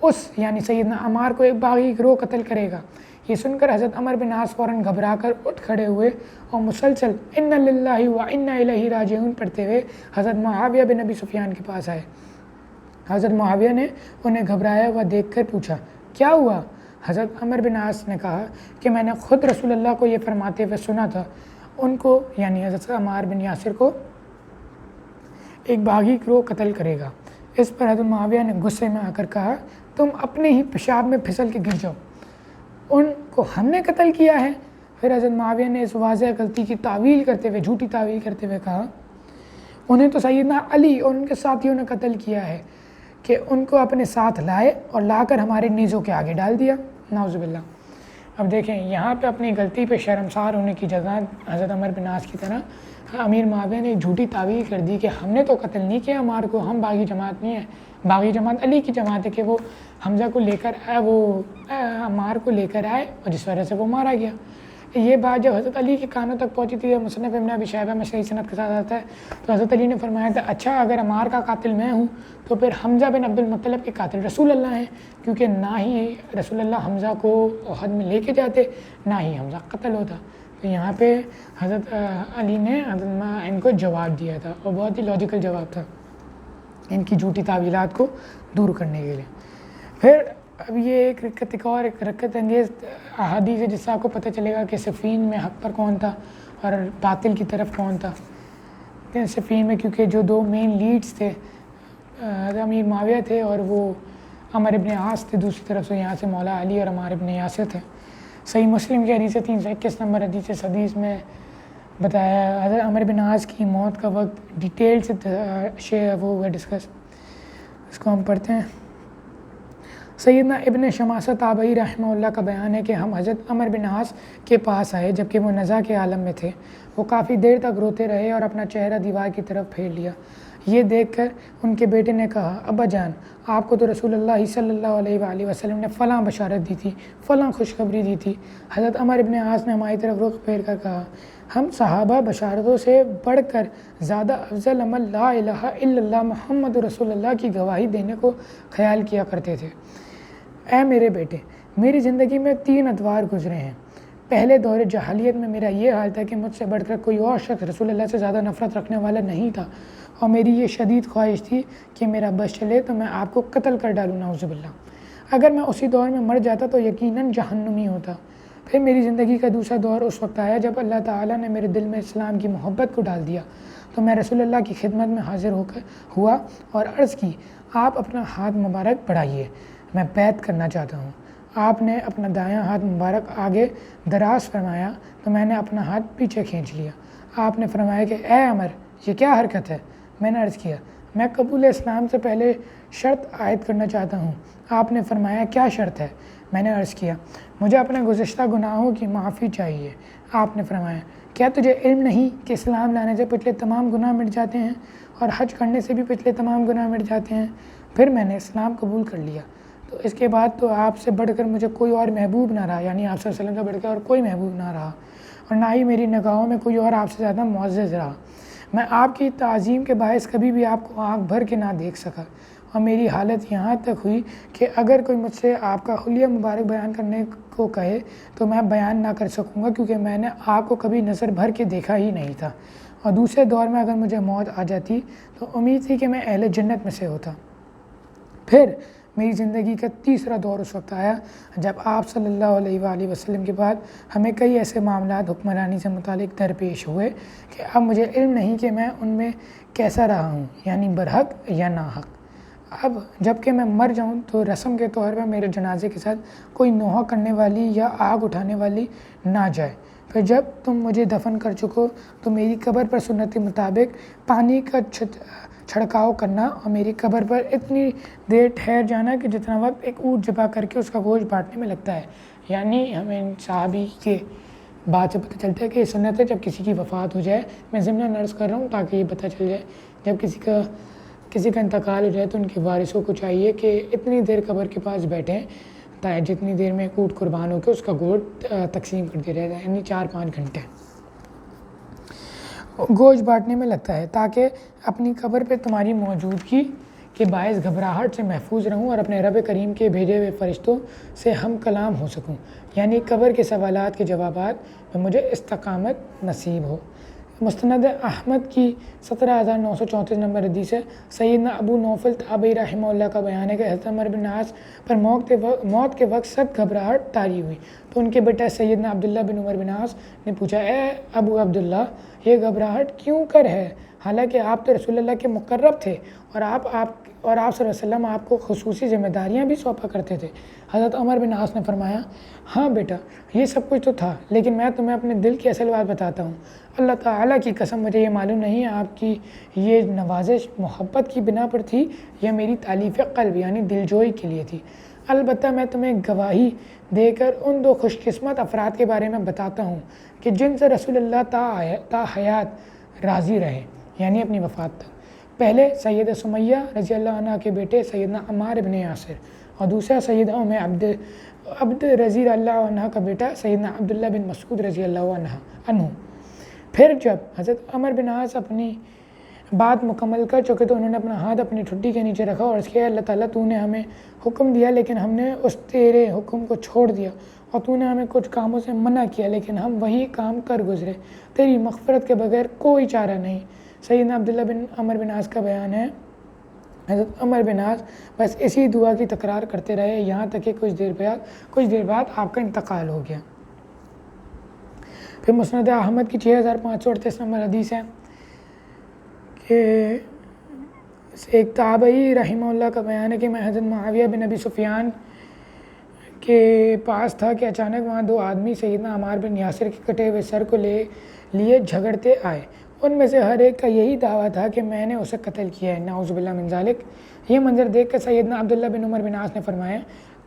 اس یعنی سیدنا عمار کو ایک باغی گروہ قتل کرے گا۔ یہ سن کر حضرت عمر بن عاص فوراً گھبرا کر اٹھ کھڑے ہوئے اور مسلسل انا للہ و انا الیہ راجعون پڑھتے ہوئے حضرت معاویہ بن ابی سفیان کے پاس آئے۔ حضرت معاویہ نے انہیں گھبرایا ہوا دیکھ کر پوچھا کیا ہوا؟ حضرت عمر بن عاص نے کہا کہ میں نے خود رسول اللہ کو یہ فرماتے ہوئے سنا تھا، ان کو یعنی حضرت عمار بن یاسر کو ایک باغی گروہ قتل کرے گا۔ اس پر حضرت معاویہ نے غصے میں آ کر کہا تم اپنے ہی پیشاب میں پھسل کے گر جاؤ، ان کو ہم نے قتل کیا ہے؟ پھر حضرت معاویہ نے اس واضح غلطی کی تعویل کرتے ہوئے جھوٹی تعویل کرتے ہوئے کہا انہیں تو سیدنا علی اور ان کے ساتھیوں نے قتل کیا ہے کہ ان کو اپنے ساتھ لائے اور لا کر ہمارے نیزوں کے آگے ڈال دیا، نعوذ باللہ۔ اب دیکھیں یہاں پہ اپنی غلطی پہ شرمسار ہونے کی جگہ حضرت عمر بن عاص کی طرح امیر معاویہ نے ایک جھوٹی تعویل کر دی کہ ہم نے تو قتل نہیں کیا عمار کو، ہم باغی جماعت نہیں ہیں، باغی جماعت علی کی جماعت ہے کہ وہ حمزہ کو لے کر آئے، وہ عمار کو لے کر آئے اور جس وجہ سے وہ مارا گیا۔ یہ بات جب حضرت علی کے کانوں تک پہنچی تھی، مصنف ابن ابی شیبہ میں صحیح سند کے ساتھ آتا ہے، تو حضرت علی نے فرمایا تھا اچھا اگر عمار کا قاتل میں ہوں تو پھر حمزہ بن عبد المطلب کے قاتل رسول اللہ ہیں، کیونکہ نہ ہی رسول اللہ حمزہ کو احد میں لے کے جاتے نہ ہی حمزہ قتل ہوتا۔ تو یہاں پہ حضرت علی نے ان کو جواب دیا تھا اور بہت ہی لاجیکل جواب تھا ان کی جھوٹی تعویلات کو دور کرنے کے لیے۔ پھر اب یہ ایک اور رکت انگیز احادیث ہے جس سے آپ کو پتہ چلے گا کہ صفین میں حق پر کون تھا اور باطل کی طرف کون تھا۔ صفین میں کیونکہ جو دو مین لیڈز تھے امیر معاویہ تھے اور وہ عمر ابن عاص تھے، دوسری طرف سے یہاں سے مولا علی اور عمار ابن یاسر تھے۔ صحیح مسلم کی حدیث 321 نمبر حدیث میں بتایا ہے حضرت عمر بن عاص کی موت کا وقت ڈیٹیل سے وہ ہوا ڈسکس، اس کو ہم پڑھتے ہیں۔ سیدنا ابن شماسہ تابعی رحمہ اللہ کا بیان ہے کہ ہم حضرت عمر بن عاص کے پاس آئے جبکہ وہ نزا کے عالم میں تھے۔ وہ کافی دیر تک روتے رہے اور اپنا چہرہ دیوار کی طرف پھیر لیا۔ یہ دیکھ کر ان کے بیٹے نے کہا ابا جان آپ کو تو رسول اللہ صلی اللہ علیہ وآلہ وسلم نے فلاں بشارت دی تھی، فلاں خوشخبری دی تھی۔ حضرت عمر بن عاص نے ہماری طرف رخ پھیر کر کہا ہم صحابہ بشارتوں سے بڑھ کر زیادہ افضل عمل لا الہ الا اللہ محمد رسول اللہ کی گواہی دینے کو خیال کیا کرتے تھے۔ اے میرے بیٹے، میری زندگی میں 3 ادوار گزرے ہیں۔ پہلے دور جاہلیت میں میرا یہ حال تھا کہ مجھ سے بڑھ کر کوئی اور شخص رسول اللہ سے زیادہ نفرت رکھنے والا نہیں تھا اور میری یہ شدید خواہش تھی کہ میرا بس چلے تو میں آپ کو قتل کر ڈالوں، نعوذ باللہ۔ اگر میں اسی دور میں مر جاتا تو یقیناً جہنمی ہوتا۔ پھر میری زندگی کا دوسرا دور اس وقت آیا جب اللہ تعالیٰ نے میرے دل میں اسلام کی محبت کو ڈال دیا تو میں رسول اللہ کی خدمت میں حاضر ہوا اور عرض کی آپ اپنا ہاتھ مبارک بڑھائیے، میں بیعت کرنا چاہتا ہوں۔ آپ نے اپنا دایاں ہاتھ مبارک آگے دراز فرمایا تو میں نے اپنا ہاتھ پیچھے کھینچ لیا۔ آپ نے فرمایا کہ اے عمر یہ کیا حرکت ہے؟ میں نے عرض کیا میں قبول اسلام سے پہلے شرط عائد کرنا چاہتا ہوں۔ آپ نے فرمایا کیا شرط ہے؟ میں نے عرض کیا مجھے اپنے گزشتہ گناہوں کی معافی چاہیے۔ آپ نے فرمایا کیا تجھے علم نہیں کہ اسلام لانے سے پچھلے تمام گناہ مٹ جاتے ہیں اور حج کرنے سے بھی پچھلے تمام گناہ مٹ جاتے ہیں؟ پھر میں نے اسلام قبول کر لیا۔ تو اس کے بعد تو آپ سے بڑھ کر مجھے کوئی اور محبوب نہ رہا، یعنی آپ صلی اللہ علیہ وسلم سے بڑھ کر اور کوئی محبوب نہ رہا اور نہ ہی میری نگاہوں میں کوئی اور آپ سے زیادہ معزز رہا۔ میں آپ کی تعظیم کے باعث کبھی بھی آپ کو آنکھ بھر کے نہ دیکھ سکا اور میری حالت یہاں تک ہوئی کہ اگر کوئی مجھ سے آپ کا حلیہ مبارک بیان کرنے کو کہے تو میں بیان نہ کر سکوں گا کیونکہ میں نے آپ کو کبھی نظر بھر کے دیکھا ہی نہیں تھا، اور دوسرے دور میں اگر مجھے موت آ جاتی تو امید تھی کہ میں اہل جنت میں سے ہوتا۔ پھر میری زندگی کا تیسرا دور اس وقت آیا جب آپ صلی اللہ علیہ وآلہ وسلم کے بعد ہمیں کئی ایسے معاملات حکمرانی سے متعلق درپیش ہوئے کہ اب مجھے علم نہیں کہ میں ان میں کیسا رہا ہوں، یعنی برحق یا ناحق۔ اب جب کہ میں مر جاؤں تو رسم کے طور پر میرے جنازے کے ساتھ کوئی نوحہ کرنے والی یا آگ اٹھانے والی نہ جائے۔ پھر جب تم مجھے دفن کر چکو تو میری قبر پر سنت کے مطابق پانی کا چھڑکاؤ کرنا اور میری قبر پر اتنی دیر ٹھہر جانا کہ جتنا وقت ایک اونٹ ذبح کر کے اس کا گوشت بانٹنے میں لگتا ہے۔ یعنی ہمیں صحابی کے بات سے پتہ چلتا ہے کہ یہ سنت ہے جب کسی کی وفات ہو جائے، میں ضمن عرض کر رہا ہوں تاکہ یہ پتہ چل جائے، جب کسی کا انتقال ہو جائے تو ان کے وارثوں کو چاہیے کہ اتنی دیر قبر کے پاس بیٹھیں تاکہ جتنی دیر میں ایک اونٹ قربان ہو کے اس کا گوشت تقسیم کرتے رہے، یعنی 4-5 گھنٹے گوشت بانٹنے میں لگتا ہے تاکہ اپنی قبر پہ تمہاری موجودگی کے باعث گھبراہٹ سے محفوظ رہوں اور اپنے رب کریم کے بھیجے ہوئے فرشتوں سے ہم کلام ہو سکوں، یعنی قبر کے سوالات کے جوابات میں مجھے استقامت نصیب ہو۔ مسند احمد کی 17,934 نمبر حدیث ہے۔ سیدنا ابو نوفل تابعی رحمہ اللہ کا بیان ہے کہ حضرت عمر بن عاص پر موت کے وقت سخت گھبراہٹ طاری ہوئی تو ان کے بیٹا سیدنا عبداللہ بن عمر بن عاص نے پوچھا، اے ابو عبداللہ، یہ گھبراہٹ کیوں کر ہے؟ حالانکہ آپ تو رسول اللہ کے مقرب تھے اور آپ صلی اللہ علیہ وسلم آپ کو خصوصی ذمہ داریاں بھی سونپا کرتے تھے۔ حضرت عمر بن عاص نے فرمایا، ہاں بیٹا، یہ سب کچھ تو تھا، لیکن میں تمہیں اپنے دل کی اصل بات بتاتا ہوں۔ اللہ تعالیٰ کی قسم مجھے یہ معلوم نہیں ہے آپ کی یہ نوازش محبت کی بنا پر تھی یا میری تالیف قلب یعنی دلجوئی کے لیے تھی۔ البتہ میں تمہیں گواہی دے کر ان دو خوش قسمت افراد کے بارے میں بتاتا ہوں کہ جن سے رسول اللہ تا حیات راضی رہے، یعنی اپنی وفات تک۔ پہلے سیدہ سمیہ رضی اللہ عنہ کے بیٹے سیدنا عمار بن یاسر اور دوسرا سیدہ ام عبد رضی اللہ عنہ کا بیٹا سیدنا عبداللہ بن مسعود رضی اللہ عنہ۔ پھر جب حضرت عمر بن عاص اپنی بات مکمل کر چکے تو انہوں نے اپنا ہاتھ اپنی ٹھڈی کے نیچے رکھا اور اس کے اللہ تعالیٰ تو نے ہمیں حکم دیا لیکن ہم نے اس تیرے حکم کو چھوڑ دیا، اور تو نے ہمیں کچھ کاموں سے منع کیا لیکن ہم وہی کام کر گزرے، تیری مغفرت کے بغیر کوئی چارہ نہیں۔ سیدنا عبداللہ بن عمر بن عاص کا بیان ہے، حضرت عمر بن عاص بس اسی دعا کی تکرار کرتے رہے یہاں تک کہ کچھ دیر بعد آپ کا انتقال ہو گیا۔ پھر مسند احمد کی 6,538 نمبر حدیث ہے کہ ایک تابعی رحمہ اللہ کا بیان ہے کہ میں حضرت معاویہ بن ابی سفیان کے پاس تھا کہ اچانک وہاں دو آدمی سیدنا عمار بن یاسر کے کٹے ہوئے سر کو لیے جھگڑتے آئے۔ ان میں سے ہر ایک کا یہی دعویٰ تھا کہ میں نے اسے قتل کیا ہے، نعوذ باللہ من ذالک۔ یہ منظر دیکھ کر سیدنا عبداللہ بن عمر بن عاص نے فرمایا،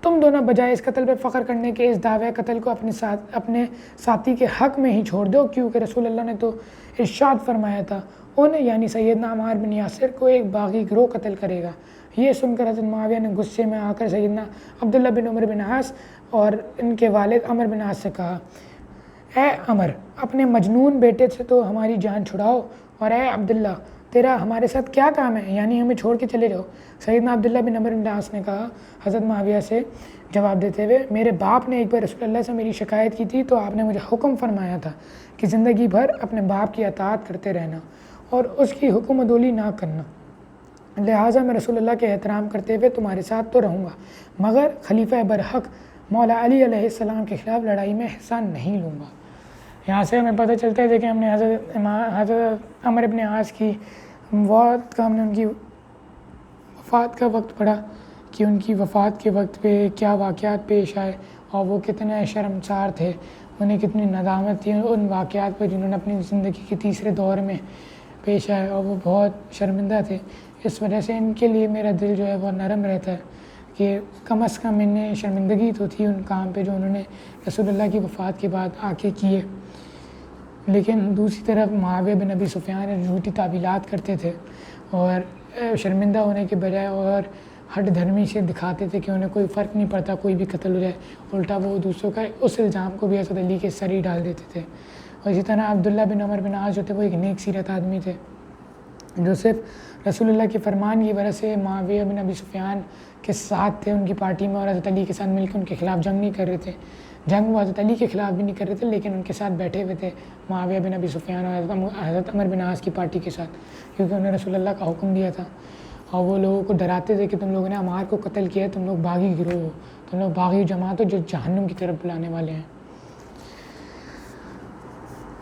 تم دونوں بجائے اس قتل پہ فخر کرنے کے اس دعوے قتل کو اپنے ساتھی کے حق میں ہی چھوڑ دو، کیونکہ رسول اللہ نے تو ارشاد فرمایا تھا، ان یعنی سیدنا عمار بن یاسر کو ایک باغی گروہ قتل کرے گا۔ یہ سن کر حضرت معاویہ نے غصے میں آ کر سیدنا عبداللہ بن عمر بن عاص اور ان کے والد عمر بن عاص سے کہا، اے عمر، اپنے مجنون بیٹے سے تو ہماری جان چھڑاؤ، اور اے عبداللہ، تیرا ہمارے ساتھ کیا کام ہے، یعنی ہمیں چھوڑ کے چلے جاؤ۔ سیدنا عبداللہ بن عمر بن عاص نے کہا حضرت معاویہ سے جواب دیتے ہوئے، میرے باپ نے ایک بار رسول اللہ سے میری شکایت کی تھی تو آپ نے مجھے حکم فرمایا تھا کہ زندگی بھر اپنے باپ کی اطاعت کرتے رہنا اور اس کی حکم عدولی نہ کرنا، لہٰذا میں رسول اللہ کے احترام کرتے ہوئے تمہارے ساتھ تو رہوں گا، مگر خلیفہ برحق مولا علی علیہ السلام کے خلاف لڑائی میں حصہ نہیں لوں گا۔ یہاں سے ہمیں پتہ چلتا ہے کہ ہم نے حضرت عمر بن عاص کی موت کا، ہم نے ان کی وفات کا وقت پڑھا کہ ان کی وفات کے وقت پہ کیا واقعات پیش آئے اور وہ کتنے شرمسار تھے، انہیں کتنی ندامت تھی ان واقعات پر جنہوں نے اپنی زندگی کے تیسرے دور میں پیش آئے، اور وہ بہت شرمندہ تھے۔ اس وجہ سے ان کے لیے میرا دل جو ہے وہ نرم رہتا ہے کہ کم از کم انہیں شرمندگی تو تھی ان کام پہ جو انہوں نے رسول اللہ کی وفات کے بعد آ کے کیے، لیکن دوسری طرف معاویہ بن ابی سفیان جھوٹی تعویلات کرتے تھے اور شرمندہ ہونے کے بجائے اور ہٹ دھرمی سے دکھاتے تھے کہ انہیں کوئی فرق نہیں پڑتا کوئی بھی قتل ہو جائے، الٹا وہ دوسروں کا اس الزام کو بھی حضرت علی کے سر ہی ڈال دیتے تھے۔ اور اسی طرح عبداللہ بن عمر بن عاص جو تھے وہ ایک نیک سیرت آدمی تھے جو صرف رسول اللہ کے فرمان کی وجہ سے معاویہ بن ابی سفیان کے ساتھ تھے، ان کی پارٹی میں، اور حضرت علی کے ساتھ مل کے ان کے خلاف جنگ نہیں کر رہے تھے، جنگ وہ حضرت علی کے خلاف بھی نہیں کر رہے تھے لیکن ان کے ساتھ بیٹھے ہوئے تھے معاویہ بن ابی سفیان اور حضرت عمر بن عاص کی پارٹی کے ساتھ، کیونکہ انہوں نے رسول اللہ کا حکم دیا تھا اور وہ لوگوں کو ڈراتے تھے کہ تم لوگوں نے عمار کو قتل کیا ہے، تم لوگ باغی گروہ ہو، تم لوگ باغی جماعت ہو جو جہنم کی طرف بلانے والے ہیں۔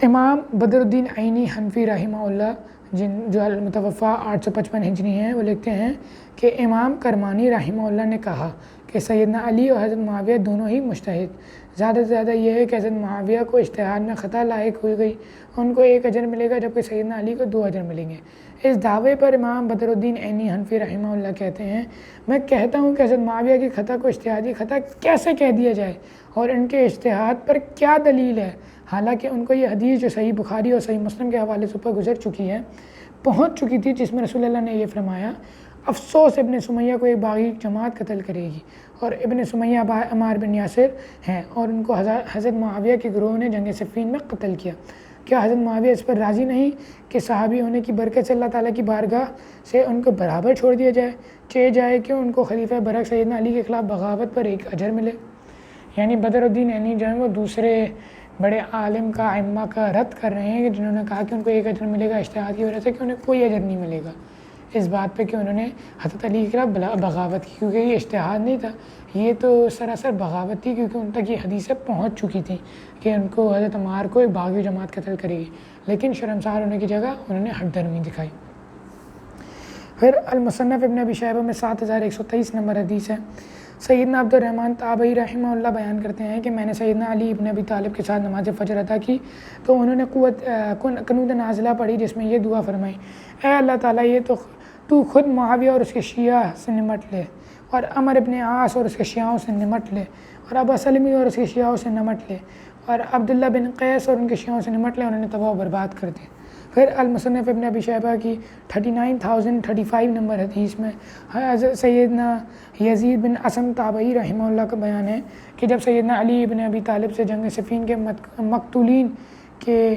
امام بدر الدین عینی حنفی رحمہ اللہ جو المتوفیٰ 855 ہجری ہیں، وہ لکھتے ہیں کہ امام کرمانی رحمہ اللہ نے کہا کہ سیدنا علی اور حضرت معاویہ دونوں ہی مجتہد، زیادہ سے زیادہ یہ ہے کہ حضرت معاویہ کو اجتہاد میں خطا لاحق ہوئی گئی، ان کو 1 اجر ملے گا جبکہ سیدنا علی کو 2 اجر ملیں گے۔ اس دعوے پر امام بدر الدین عینی حنفی رحمہ اللہ کہتے ہیں، میں کہتا ہوں کہ حضرت معاویہ کی خطا کو اجتہادی خطا کیسے کہہ دیا جائے اور ان کے اجتہاد پر کیا دلیل ہے، حالانکہ ان کو یہ حدیث جو صحیح بخاری اور صحیح مسلم کے حوالے سے اوپر گزر چکی ہے، پہنچ چکی تھی، جس میں رسول اللہ نے یہ فرمایا، افسوس ابن سمیہ کو ایک باغی جماعت قتل کرے گی، اور ابن سمیہ عمار بن یاسر ہیں اور ان کو حضرت معاویہ کے گروہ نے جنگ صفین میں قتل کیا، کیا حضرت معاویہ اس پر راضی نہیں کہ صحابی ہونے کی برکت سے اللہ تعالیٰ کی بارگاہ سے ان کو برابر چھوڑ دیا جائے، چاہے جائے کہ ان کو خلیفہ برحق سیدنا علی کے خلاف بغاوت پر ایک اجر ملے؟ یعنی بدر الدین عینی جو ہیں وہ دوسرے بڑے عالم کا ائمہ کا رد کر رہے ہیں کہ جنہوں نے کہا کہ ان کو ایک اجر ملے گا اجتہاد کی وجہ سے، کہ انہیں کوئی اجر نہیں ملے گا اس بات پہ کہ انہوں نے حضرت علی کے خلاف بغاوت کی، کیونکہ یہ اجتہاد نہیں تھا، یہ تو سراسر بغاوت تھی، کیونکہ ان تک یہ حدیثیں پہنچ چکی تھیں کہ ان کو حضرت عمار کو ایک باغی جماعت قتل کرے گی، لیکن شرمسار ہونے کی جگہ انہوں نے ہٹ درمی دکھائی۔ پھر المصنف ابن ابی شیبہ میں 7123 نمبر حدیث ہے۔ سیدنا عبد الرحمن تابعی رحمہ اللہ بیان کرتے ہیں کہ میں نے سیدنا علی ابن ابی طالب کے ساتھ نماز فجر ادا کی تو انہوں نے قنوت نازلہ پڑھی جس میں یہ دعا فرمائی: اے اللہ تعالیٰ، یہ تو خود معاویہ اور اس کے شیعہ سے نمٹ لے، اور عمر ابن عاص اور اس کے شیعوں سے نمٹ لے، اور ابا سلمی اور اس کے شیعوں سے نمٹ لے، اور عبداللہ بن قیس اور ان کے شیعوں سے نمٹ لے، انہوں نے تباہ و برباد کر دیا۔ پھر المصنف ابن ابی شیبہ کی 39,035 نمبر حدیث میں حضرت سیدنا یزید بن اسم تابعی رحمہ اللہ کا بیان ہے کہ جب سیدنا علی ابن ابی طالب سے جنگ صفین کے مقتولین کے